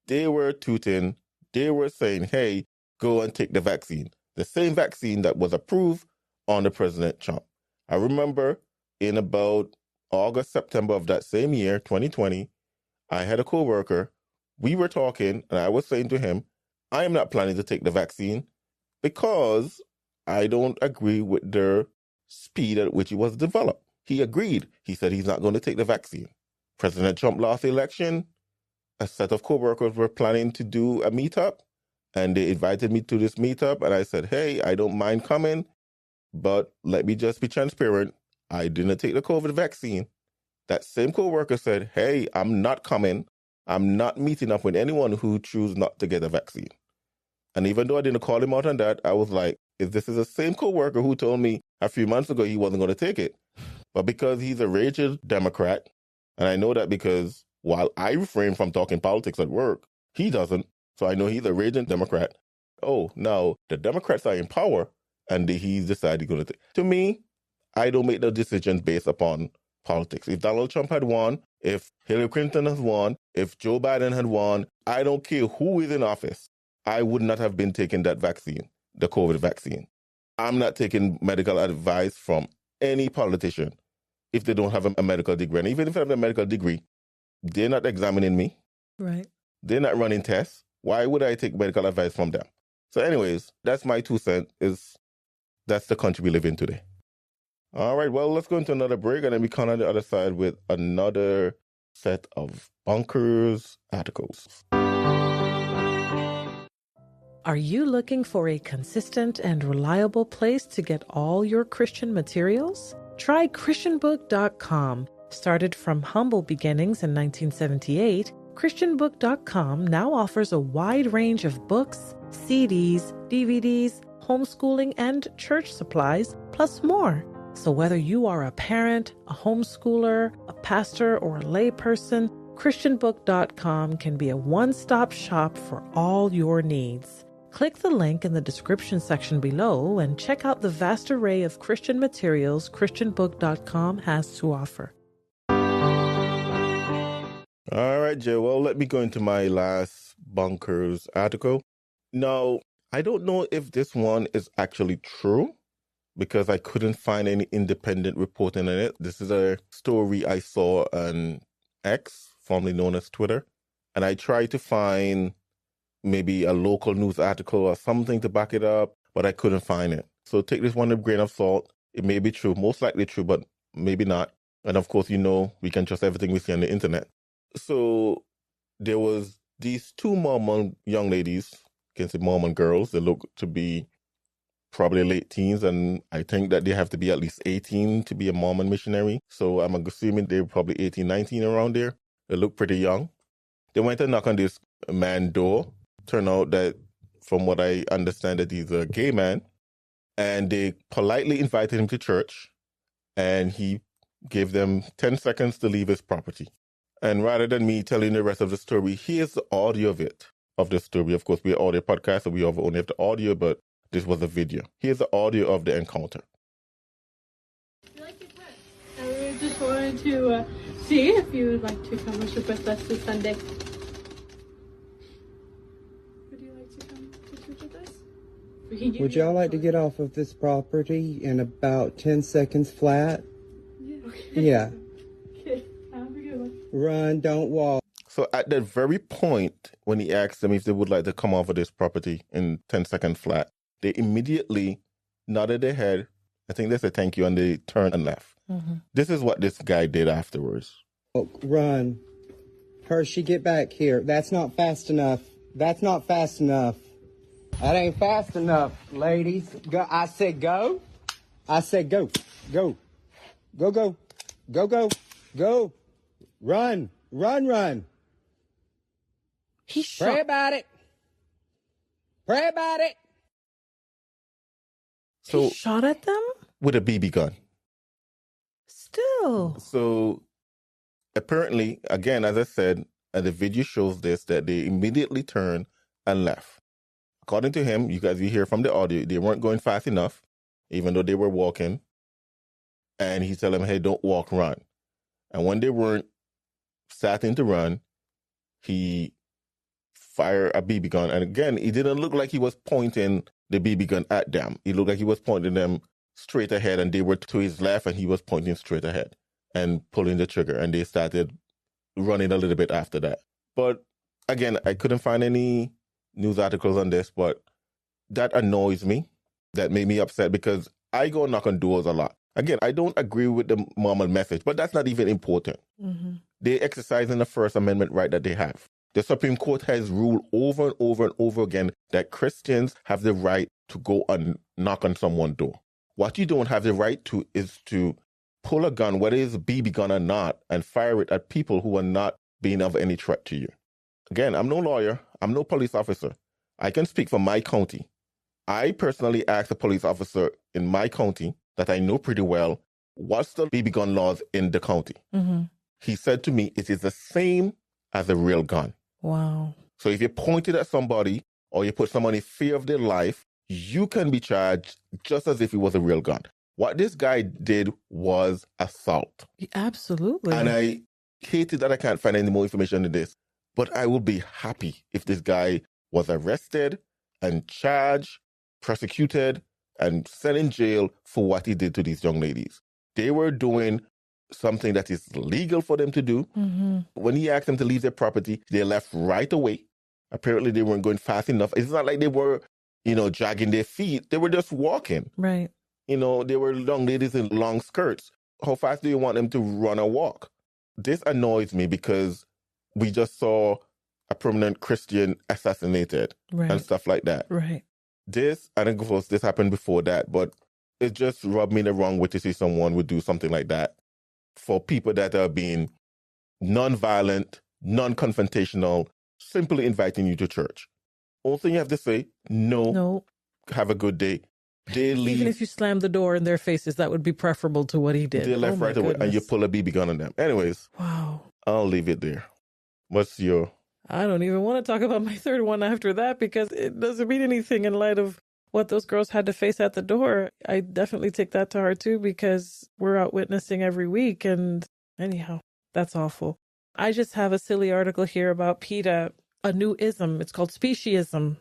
they were tooting, they were saying, hey, go and take the vaccine. The same vaccine that was approved under President Trump. I remember in about August, September of that same year, 2020, I had a coworker. We were talking and I was saying to him, I am not planning to take the vaccine because I don't agree with the speed at which it was developed. He agreed. He said he's not going to take the vaccine. President Trump lost the election. A set of coworkers were planning to do a meetup, and they invited me to this meetup. And I said, hey, I don't mind coming, but let me just be transparent. I didn't take the COVID vaccine. That same coworker said, hey, I'm not coming. I'm not meeting up with anyone who chooses not to get a vaccine. And even though I didn't call him out on that, I was like, if this is the same coworker who told me a few months ago he wasn't going to take it. But because he's a raging Democrat, and I know that because while I refrain from talking politics at work, he doesn't. So I know he's a raging Democrat. Oh, now the Democrats are in power, and he's decided he's going to take. To me, I don't make the decisions based upon politics. If Donald Trump had won, if Hillary Clinton has won, if Joe Biden had won, I don't care who is in office, I would not have been taking that vaccine, the COVID vaccine. I'm not taking medical advice from any politician if they don't have a medical degree. And even if I have a medical degree, they're not examining me. Right. They're not running tests. Why would I take medical advice from them? So anyways, that's my 2 cents. That's the country we live in today. All right, well, let's go into another break, and then we come on the other side with another set of Bonkers articles. Are you looking for a consistent and reliable place to get all your Christian materials? Try ChristianBook.com. Started from humble beginnings in 1978, ChristianBook.com now offers a wide range of books, CDs, DVDs, homeschooling, and church supplies, plus more. So whether you are a parent, a homeschooler, a pastor, or a layperson, ChristianBook.com can be a one-stop shop for all your needs. Click the link in the description section below and check out the vast array of Christian materials ChristianBook.com has to offer. All right, Jay. Well, let me go into my last Bonkers article. Now, I don't know if this one is actually true because I couldn't find any independent reporting on it. This is a story I saw on X, formerly known as Twitter. And I tried to find maybe a local news article or something to back it up, but I couldn't find it. So take this one with a grain of salt. It may be true, most likely true, but maybe not. And of course, we can trust everything we see on the internet. So there was these two Mormon young ladies, you can say Mormon girls. They look to be probably late teens, and I think that they have to be at least 18 to be a Mormon missionary. So I'm assuming they're probably 18, 19 around there. They look pretty young. They went to knock on this man's door. Turned out that, from what I understand, that he's a gay man. And they politely invited him to church, and he gave them 10 seconds to leave his property. And rather than me telling the rest of the story, here's the audio of the story. Of course, we're audio podcast, so we only have the audio, but this was a video. Here's the audio of the encounter. You like your friends? I just wanted to see if you would like to come worship with us this Sunday. Would you like to come to church with us? Would y'all like to get off of this property in about 10 seconds flat? Yeah. Okay. Yeah. Okay. Have a good one. Run, don't walk. So at that very point, when he asked them if they would like to come off of this property in 10 seconds flat, they immediately nodded their head. I think they said thank you, and they turned and left. Mm-hmm. This is what this guy did afterwards. Oh, run. Hershey, get back here. That's not fast enough. That's not fast enough. That ain't fast enough, ladies. Go. I said go. I said go. Go. Go, go. Go, go. Go. Run. Run, run. Pray about it. Pray about it. So he shot at them? With a BB gun. Still. So apparently, again, as I said, and the video shows this, that they immediately turned and left. According to him, you hear from the audio, they weren't going fast enough, even though they were walking. And he told them, hey, don't walk, run. And when they weren't starting to run, he fired a BB gun. And again, it didn't look like he was pointing the BB gun at them. It looked like he was pointing them straight ahead, and they were to his left, and he was pointing straight ahead and pulling the trigger. And they started running a little bit after that. But again, I couldn't find any news articles on this, but that annoys me. That made me upset because I go knock on doors a lot. Again, I don't agree with the Mormon message, but that's not even important. Mm-hmm. They exercising the First Amendment right that they have. The Supreme Court has ruled over and over and over again that Christians have the right to go and knock on someone's door. What you don't have the right to is to pull a gun, whether it's a BB gun or not, and fire it at people who are not being of any threat to you. Again, I'm no lawyer. I'm no police officer. I can speak for my county. I personally asked a police officer in my county that I know pretty well, what's the BB gun laws in the county? Mm-hmm. He said to me, it is the same as a real gun. Wow. So if you point it at somebody or you put someone in fear of their life, you can be charged just as if it was a real gun. What this guy did was assault. Absolutely. And I hated that I can't find any more information on this. But I would be happy if this guy was arrested and charged, prosecuted, and sent in jail for what he did to these young ladies. They were doing something that is legal for them to do. Mm-hmm. When he asked them to leave their property, they left right away. Apparently, they weren't going fast enough. It's not like they were, dragging their feet. They were just walking. Right. They were young ladies in long skirts. How fast do you want them to run or walk? This annoys me because we just saw a prominent Christian assassinated and stuff like that. Right. This, and of course, this happened before that, but it just rubbed me the wrong way to see someone would do something like that for people that are being non-violent, non-confrontational, simply inviting you to church. Only thing you have to say, no. Have a good day. They leave. Even if you slam the door in their faces, that would be preferable to what he did. They left right away, and you pull a BB gun on them. Anyways, wow. I'll leave it there. What's your... I don't even want to talk about my third one after that because it doesn't mean anything in light of what those girls had to face at the door. I definitely take that to heart too because we're out witnessing every week. And anyhow, that's awful. I just have a silly article here about PETA, a new ism. It's called speciesism,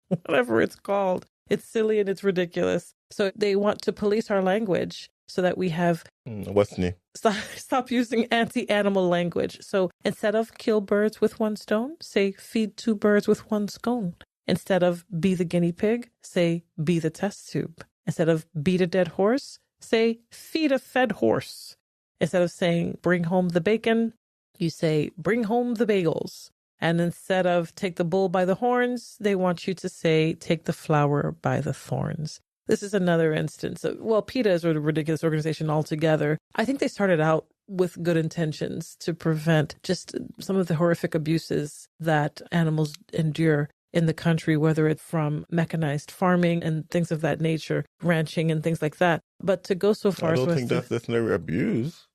whatever it's called. It's silly and it's ridiculous. So they want to police our language. so that we have what's new? Stop using anti-animal language. So instead of kill birds with one stone, say feed 2 birds with 1 scone. Instead of be the guinea pig, say be the test tube. Instead of beat a dead horse, say feed a fed horse. Instead of saying bring home the bacon, you say bring home the bagels. And instead of take the bull by the horns, they want you to say take the flower by the thorns. This is another instance of, well, PETA is a ridiculous organization altogether. I think they started out with good intentions to prevent just some of the horrific abuses that animals endure in the country, whether it's from mechanized farming and things of that nature, ranching and things like that. But to go so far I don't think that's necessarily abuse.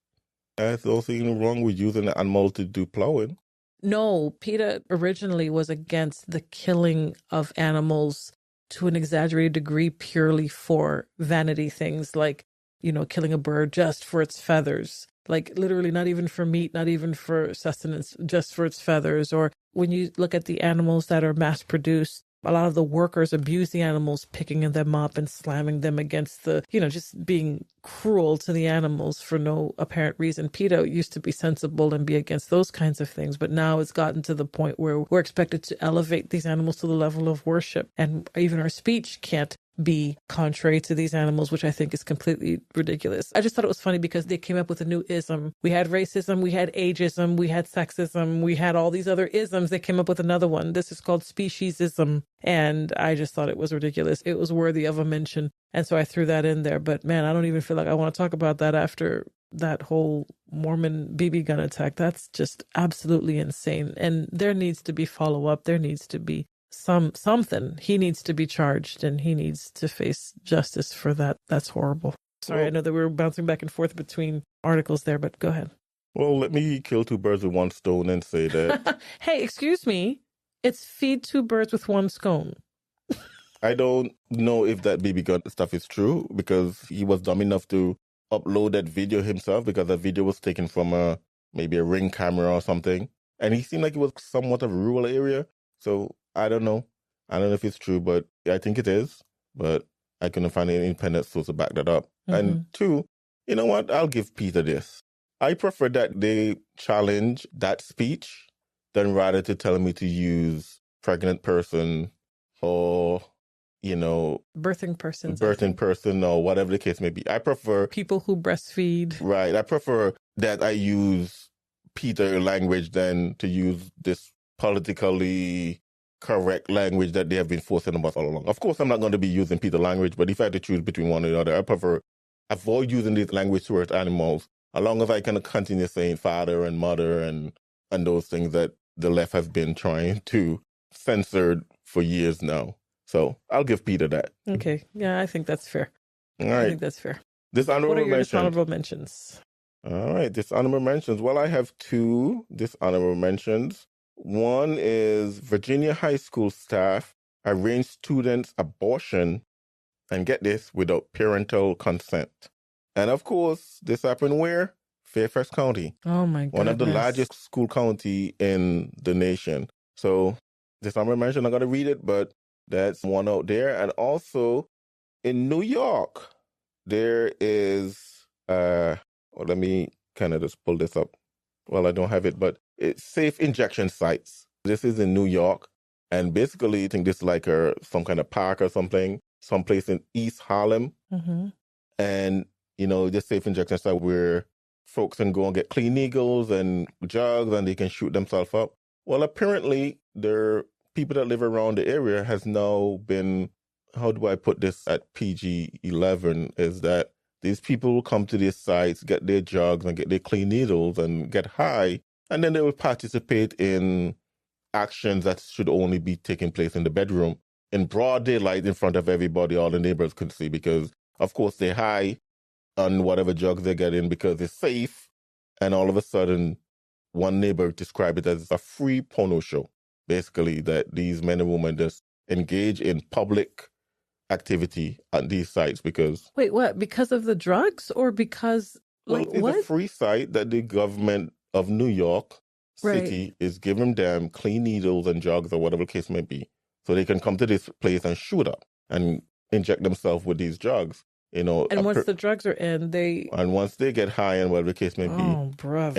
There's also anything wrong with using an animal to do plowing. No, PETA originally was against the killing of animals to an exaggerated degree purely for vanity things like, killing a bird just for its feathers. Like literally not even for meat, not even for sustenance, just for its feathers. Or when you look at the animals that are mass produced, a lot of the workers abuse the animals, picking them up and slamming them against the, just being cruel to the animals for no apparent reason. PETA used to be sensible and be against those kinds of things, but now it's gotten to the point where we're expected to elevate these animals to the level of worship. And even our speech can't be contrary to these animals, which I think is completely ridiculous. I just thought it was funny because they came up with a new ism. We had racism, we had ageism, we had sexism, we had all these other isms. They came up with another one. This is called speciesism. And I just thought it was ridiculous. It was worthy of a mention. And so I threw that in there. But man, I don't even feel like I want to talk about that after that whole Mormon BB gun attack. That's just absolutely insane. And there needs to be follow-up. There needs to be something. He needs to be charged and he needs to face justice for that. That's horrible. Sorry, I know that we were bouncing back and forth between articles there, but go ahead. Well, let me kill 2 birds with 1 stone and say that. Hey, excuse me. It's feed 2 birds with 1 scone. I don't know if that BB gun stuff is true because he was dumb enough to upload that video himself because that video was taken from maybe a Ring camera or something. And he seemed like it was somewhat of a rural area. So I don't know. I don't know if it's true, but I think it is. But I couldn't find any independent source to back that up. Mm-hmm. And 2, you know what? I'll give PETA this. I prefer that they challenge that speech than rather to tell me to use pregnant person or, birthing person or whatever the case may be. I prefer people who breastfeed. Right. I prefer that I use PETA language than to use this politically correct language that they have been forcing on us all along. Of course, I'm not going to be using PETA language, but if I had to choose between one or the other, I prefer avoid using this language towards animals, as long as I can continue saying father and mother and those things that the left has been trying to censor for years now. So I'll give PETA that. Okay. Yeah, I think that's fair. All right. I think that's fair. Dishonorable What are your dishonorable mentions? All right. Dishonorable mentions. Well, I have 2 dishonorable mentions. One is Virginia high school staff arranged students' abortion, and get this, without parental consent. And of course, this happened where? Fairfax County. Oh my goodness. One of the largest school county in the nation. So this honorable mention, I'm going to read it, but that's one out there. And also in New York, there is, let me kind of just pull this up. Well, I don't have it, but it's safe injection sites. This is in New York. And basically, I think this is like some kind of park or something, someplace in East Harlem. Mm-hmm. And, this safe injection site where folks can go and get clean needles and jugs and they can shoot themselves up. Well, apparently, there people that live around the area has now been, how do I put this at PG-11, is that these people will come to these sites, get their jugs and get their clean needles and get high, and then they will participate in actions that should only be taking place in the bedroom in broad daylight in front of everybody, all the neighbors could see, because, of course, they're high on whatever drugs they get in because it's safe, and all of a sudden, one neighbor described it as a free porno show. Basically, that these men and women just engage in public activity at these sites because... Wait, what? Because of the drugs or because... it's a free site that the government of New York City is giving them clean needles and drugs or whatever the case may be. So they can come to this place and shoot up and inject themselves with these drugs. And once the drugs are in, and once they get high and whatever the case may be,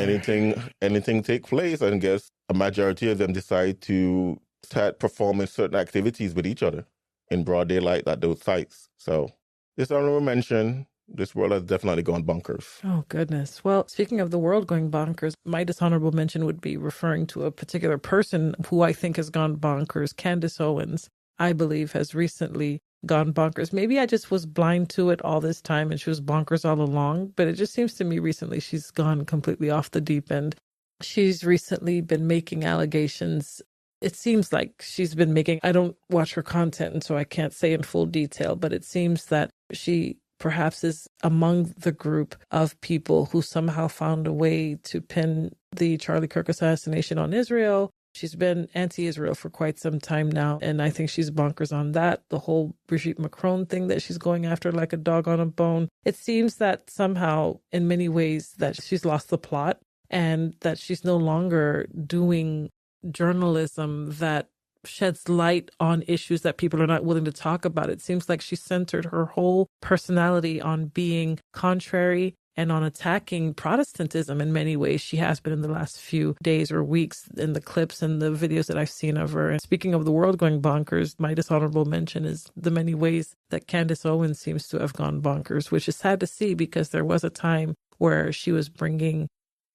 anything take place, and guess a majority of them decide to start performing certain activities with each other in broad daylight at those sites. So this honorable mention, this world has definitely gone bonkers. Oh, goodness. Well, speaking of the world going bonkers, my dishonorable mention would be referring to a particular person who I think has gone bonkers. Candace Owens, I believe, has recently gone bonkers. Maybe I just was blind to it all this time and she was bonkers all along, but it just seems to me recently she's gone completely off the deep end. She's recently been making allegations. It seems like she's been making, I don't watch her content and so I can't say in full detail, but it seems that she perhaps is among the group of people who somehow found a way to pin the Charlie Kirk assassination on Israel. She's been anti-Israel for quite some time now, and I think she's bonkers on that. The whole Brigitte Macron thing that she's going after like a dog on a bone. It seems that somehow, in many ways, that she's lost the plot and that she's no longer doing journalism that sheds light on issues that people are not willing to talk about. It seems like she centered her whole personality on being contrary and on attacking Protestantism in many ways. She has been in the last few days or weeks in the clips and the videos that I've seen of her. And speaking of the world going bonkers, my dishonorable mention is the many ways that Candace Owens seems to have gone bonkers, which is sad to see because there was a time where she was bringing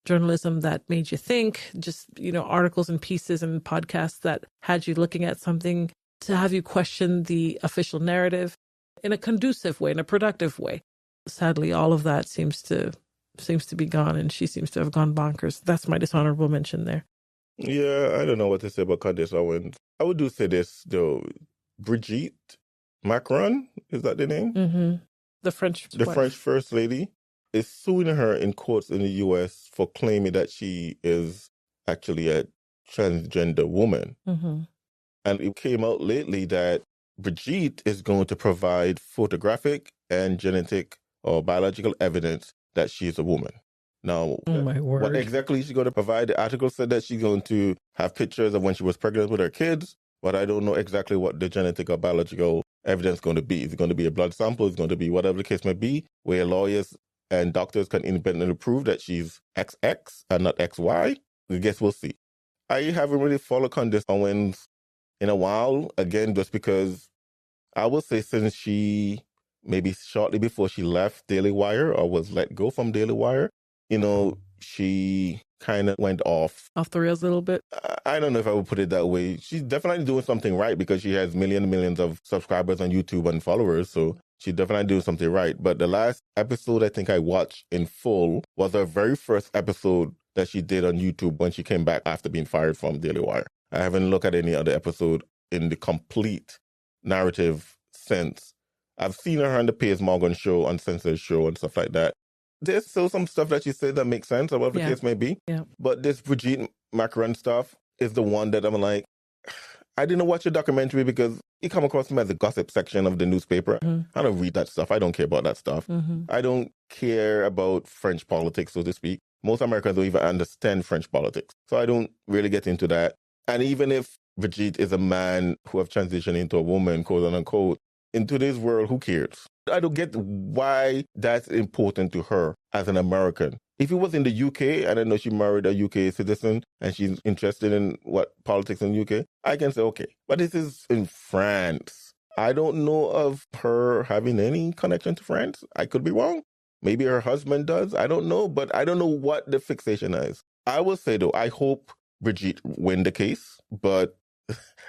journalism that made you think, just, articles and pieces and podcasts that had you looking at something to have you question the official narrative in a conducive way, in a productive way. Sadly, all of that seems to be gone, and she seems to have gone bonkers. That's my dishonorable mention there. Yeah, I don't know what to say about Candace Owens. I would do say this, though. Brigitte Macron, is that the name? Mm-hmm. The French First Lady is suing her in courts in the U.S. for claiming that she is actually a transgender woman. Mm-hmm. And it came out lately that Brigitte is going to provide photographic and genetic or biological evidence that she's a woman. Now, oh my word. What exactly she's going to provide? The article said that she's going to have pictures of when she was pregnant with her kids, but I don't know exactly what the genetic or biological evidence is going to be. Is it going to be a blood sample? Is it going to be whatever the case may be, where lawyers and doctors can independently prove that she's XX and not XY? I guess we'll see. I haven't really followed Candace Owens in a while, again, just because I would say since she, maybe shortly before she left Daily Wire or was let go from Daily Wire, she kind of went off the rails a little bit. I don't know if I would put it that way. She's definitely doing something right because she has millions and millions of subscribers on YouTube and followers. So she's definitely doing something right. But the last episode I think I watched in full was her very first episode that she did on YouTube when she came back after being fired from Daily Wire. I haven't looked at any other episode in the complete narrative sense. I've seen her on the Piers Morgan show, Uncensored show and stuff like that. There's still some stuff that she said that makes sense, or whatever the case may be. Yeah. But this Brigitte Macron stuff is the one that I'm like, I didn't watch the documentary because it come across me as the gossip section of the newspaper. Mm-hmm. I don't read that stuff. I don't care about that stuff. Mm-hmm. I don't care about French politics, so to speak. Most Americans don't even understand French politics. So I don't really get into that. And even if Brigitte is a man who have transitioned into a woman, quote unquote, in today's world, who cares? I don't get why that's important to her as an American. If it was in the UK, and I know she married a UK citizen and she's interested in what politics in the UK, I can say, okay. But this is in France. I don't know of her having any connection to France. I could be wrong. Maybe her husband does. I don't know. But I don't know what the fixation is. I will say, though, I hope Brigitte win the case. But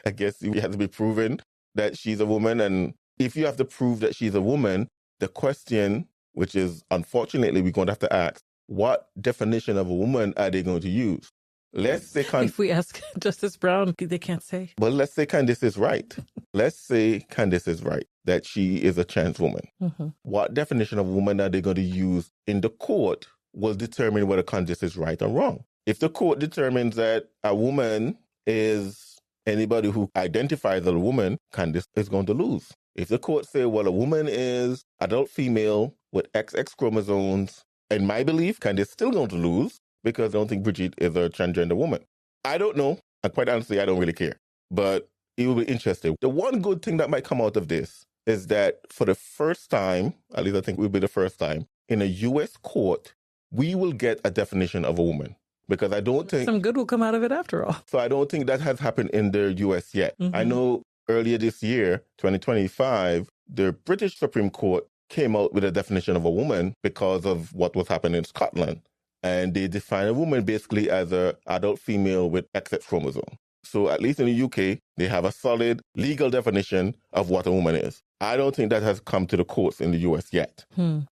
I guess it has to be proven that she's a woman. And if you have to prove that she's a woman, the question, which is unfortunately we're going to have to ask, what definition of a woman are they going to use? Let's say if we ask Justice Brown, they can't say. But let's say Candace is right. Let's say Candace is right, that she is a trans woman. Mm-hmm. What definition of woman are they going to use in the court will determine whether Candace is right or wrong. If the court determines that a woman is anybody who identifies as a woman, Candace is going to lose. If the court say, well, a woman is adult female with XX chromosomes, in my belief, Candace is still going to lose because I don't think Brigitte is a transgender woman. I don't know. And quite honestly, I don't really care. But it will be interesting. The one good thing that might come out of this, is that for the first time, at least I think it will be the first time, in a U.S. court, we will get a definition of a woman. Because I don't think... Some good will come out of it after all. So I don't think that has happened in the U.S. yet. I know earlier this year, 2025, the British Supreme Court came out with a definition of a woman because of what was happening in Scotland. And they define a woman basically as an adult female with XX chromosome. So at least in the UK, they have a solid legal definition of what a woman is. I don't think that has come to the courts in the US yet.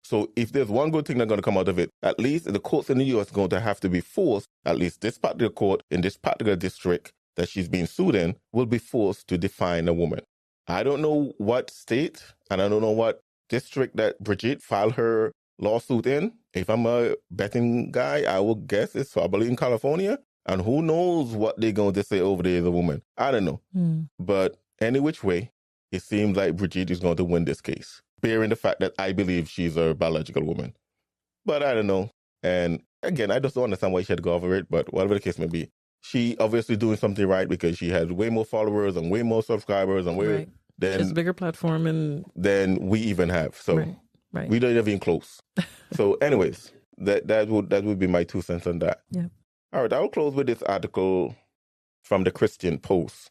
So if there's one good thing that's going to come out of it, at least the courts in the US are going to have to be forced, at least this particular court in this particular district that she's being sued in, will be forced to define a woman. I don't know what state, and I don't know what district that Brigitte filed her lawsuit in. If I'm a betting guy, I would guess it's probably in California. And who knows what they're going to say over there as a woman. I don't know. But any which way, it seems like Brigitte is going to win this case, bearing the fact that I believe she's a biological woman. But I don't know. And again, I just don't understand why she had to go over it, but whatever the case may be, she obviously doing something right because she has way more followers and way more subscribers and way it's a bigger platform than we even have. So we don't even close. So anyways, that would be my 2 cents on that. Yeah. All right, I'll close with this article from the Christian Post.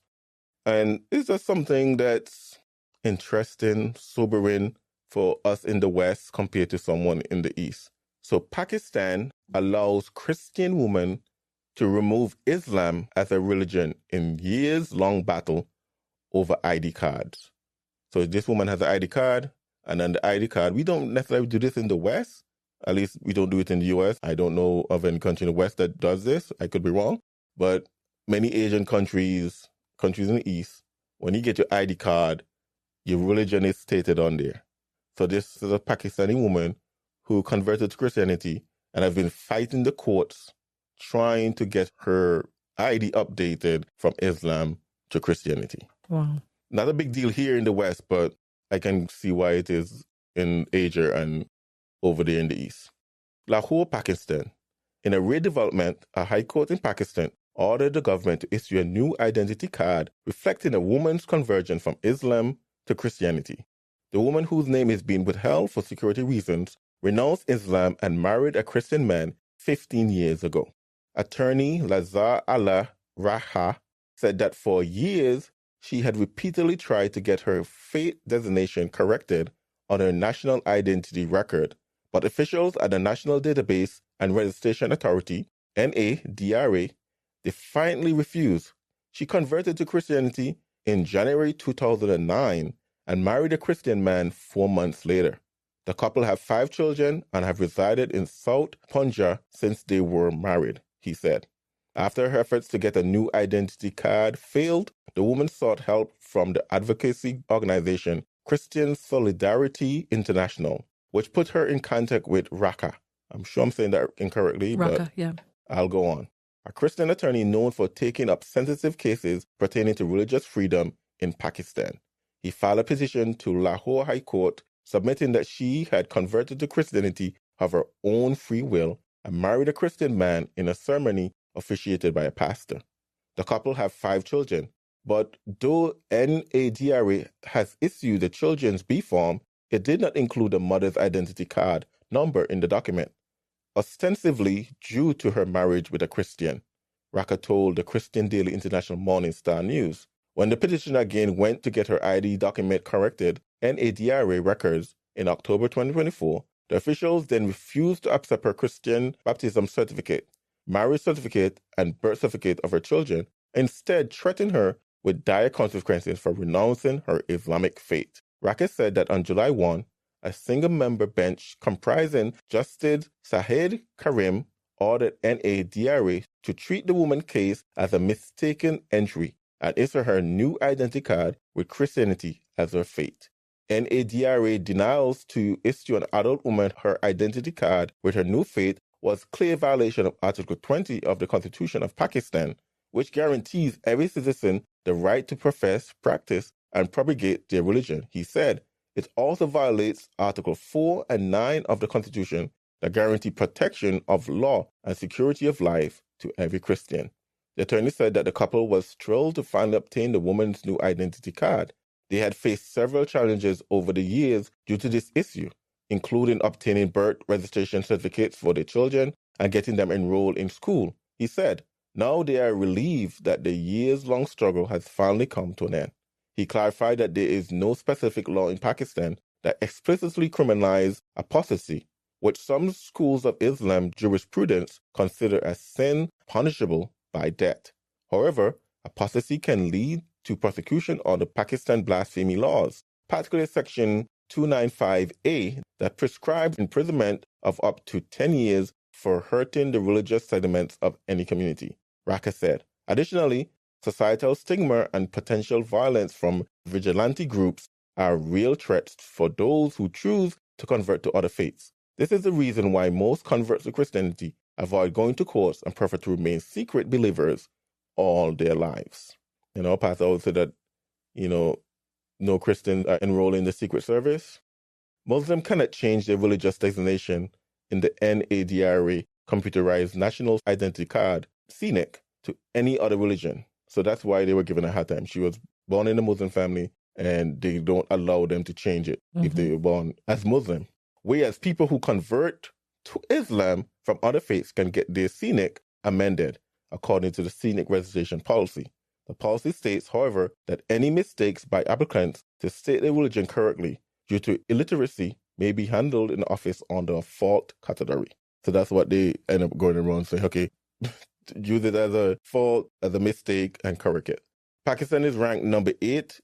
And it's just something that's interesting, sobering for us in the West compared to someone in the East. So Pakistan allows Christian women to remove Islam as a religion in years-long battle over ID cards. So this woman has an ID card, and then the ID card, we don't necessarily do this in the West. At least we don't do it in the U.S. I don't know of any country in the West that does this. I could be wrong. But many Asian countries in the East, when you get your ID card, your religion is stated on there. So this is a Pakistani woman who converted to Christianity and has been fighting the courts trying to get her ID updated from Islam to Christianity. Wow. Not a big deal here in the West, but I can see why it is in Asia and over there in the East. Lahore, Pakistan. In a rare development, a high court in Pakistan ordered the government to issue a new identity card reflecting a woman's conversion from Islam to Christianity. The woman, whose name is being withheld for security reasons, renounced Islam and married a Christian man 15 years ago. Attorney Lazar Allah Raha said that for years she had repeatedly tried to get her faith designation corrected on her national identity record, but officials at the National Database and Registration Authority, NADRA, defiantly refused. She converted to Christianity in January 2009 and married a Christian man 4 months later. The couple have 5 children and have resided in South Punjab since they were married, he said. After her efforts to get a new identity card failed, the woman sought help from the advocacy organization Christian Solidarity International, which put her in contact with Raqqa. I'm sure I'm saying that incorrectly, but I'll go on. A Christian attorney known for taking up sensitive cases pertaining to religious freedom in Pakistan. He filed a petition to Lahore High Court submitting that she had converted to Christianity of her own free will and married a Christian man in a ceremony officiated by a pastor. The couple have 5 children, but though NADRA has issued the children's B form, it did not include the mother's identity card number in the document, ostensibly due to her marriage with a Christian, Raqqa told the Christian Daily International Morning Star News. When the petitioner again went to get her ID document corrected, NADRA records in October 2024, the officials then refused to accept her Christian baptism certificate, marriage certificate, and birth certificate of her children, instead threatened her with dire consequences for renouncing her Islamic faith. Raqqa said that on July 1, a single-member bench comprising Justice Sahid Karim ordered NADRA to treat the woman's case as a mistaken entry and issue her new identity card with Christianity as her faith. NADRA denials to issue an adult woman her identity card with her new faith was clear violation of Article 20 of the Constitution of Pakistan, which guarantees every citizen the right to profess, practice, and propagate their religion, he said. It also violates Article 4 and 9 of the Constitution that guarantee protection of law and security of life to every Christian. The attorney said that the couple was thrilled to finally obtain the woman's new identity card, They had faced several challenges over the years due to this issue, including obtaining birth registration certificates for their children and getting them enrolled in school. He said, now they are relieved that the years-long struggle has finally come to an end. He clarified that there is no specific law in Pakistan that explicitly criminalizes apostasy, which some schools of Islam jurisprudence consider as sin punishable by death. However, apostasy can lead to prosecution under Pakistan blasphemy laws, particularly Section 295A that prescribes imprisonment of up to 10 years for hurting the religious sentiments of any community, Raka said. Additionally, societal stigma and potential violence from vigilante groups are real threats for those who choose to convert to other faiths. This is the reason why most converts to Christianity avoid going to courts and prefer to remain secret believers all their lives. Pastor always said that, no Christians are enrolled in the secret service. Muslims cannot change their religious designation in the NADRA computerized National Identity Card, CNIC, to any other religion. So that's why they were given a hard time. She was born in a Muslim family, and they don't allow them to change it if they were born as Muslim. Whereas people who convert to Islam from other faiths can get their CNIC amended according to the CNIC registration policy. The policy states, however, that any mistakes by applicants to state their religion correctly due to illiteracy may be handled in the office under a fault category. So that's what they end up going around saying, okay, use it as a fault, as a mistake, and correct it. Pakistan is ranked number 8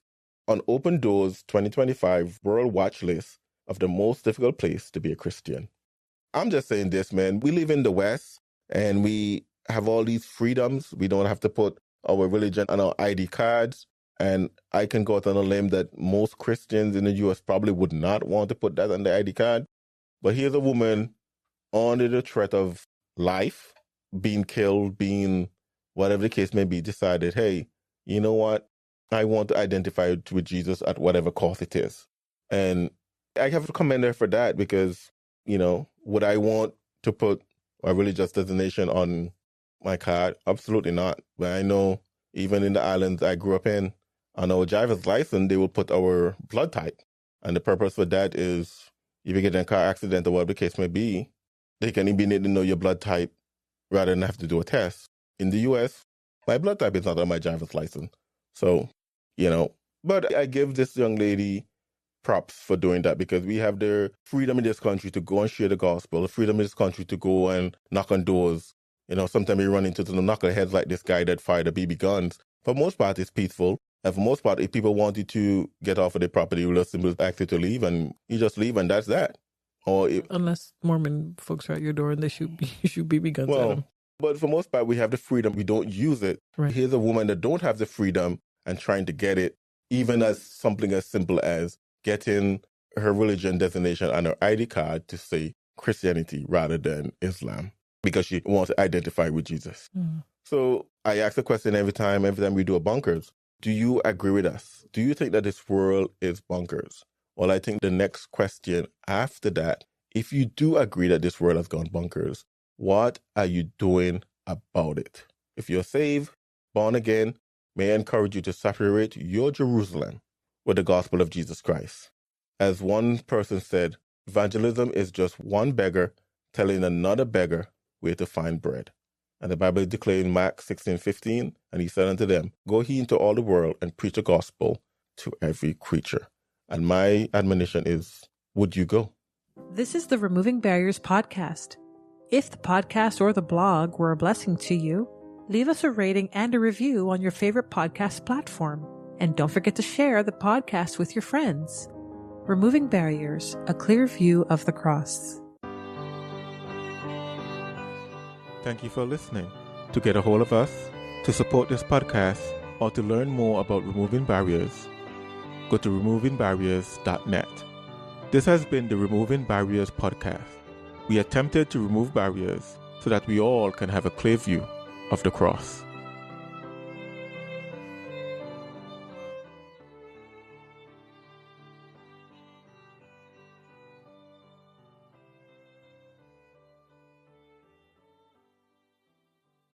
on Open Doors 2025 World Watch List of the most difficult place to be a Christian. I'm just saying this, man. We live in the West, and we have all these freedoms. We don't have to put our religion on our ID cards. And I can go out on a limb that most Christians in the U.S. probably would not want to put that on their ID card. But here's a woman under the threat of life, being killed, being whatever the case may be, decided, hey, you know what? I want to identify with Jesus at whatever cost it is. And I have to commend her for that because, would I want to put a religious designation on my card? Absolutely not. But I know even in the islands I grew up in, on our driver's license, they will put our blood type. And the purpose for that is if you get in a car accident or whatever the case may be, they can even need to know your blood type rather than have to do a test. In the U.S., my blood type is not on my driver's license. So, but I give this young lady props for doing that because we have the freedom in this country to go and share the gospel, the freedom in this country to go and knock on doors. Sometimes you run into the knuckleheads like this guy that fired the BB guns. For the most part, it's peaceful. And for the most part, if people want you to get off of their property, you'll just simply ask you to leave and you just leave and that's that. Unless Mormon folks are at your door and they shoot BB guns at them. But for the most part, we have the freedom. We don't use it. Right. Here's a woman that don't have the freedom and trying to get it, even as something as simple as getting her religion designation on her ID card to say Christianity rather than Islam because she wants to identify with Jesus. Mm. So I ask the question every time we do a Bonkers. Do you agree with us? Do you think that this world is bonkers? Well, I think the next question after that, if you do agree that this world has gone bonkers, what are you doing about it? If you're saved, born again, may I encourage you to saturate your Jerusalem with the gospel of Jesus Christ. As one person said, evangelism is just one beggar telling another beggar where to find bread. And the Bible declared in Mark 16:15, and he said unto them, go ye into all the world and preach the gospel to every creature. And my admonition is, would you go? This is the Removing Barriers podcast. If the podcast or the blog were a blessing to you, leave us a rating and a review on your favorite podcast platform. And don't forget to share the podcast with your friends. Removing Barriers, a clear view of the cross. Thank you for listening. To get a hold of us, to support this podcast, or to learn more about Removing Barriers, go to removingbarriers.net. This has been the Removing Barriers podcast. We attempted to remove barriers so that we all can have a clear view of the cross.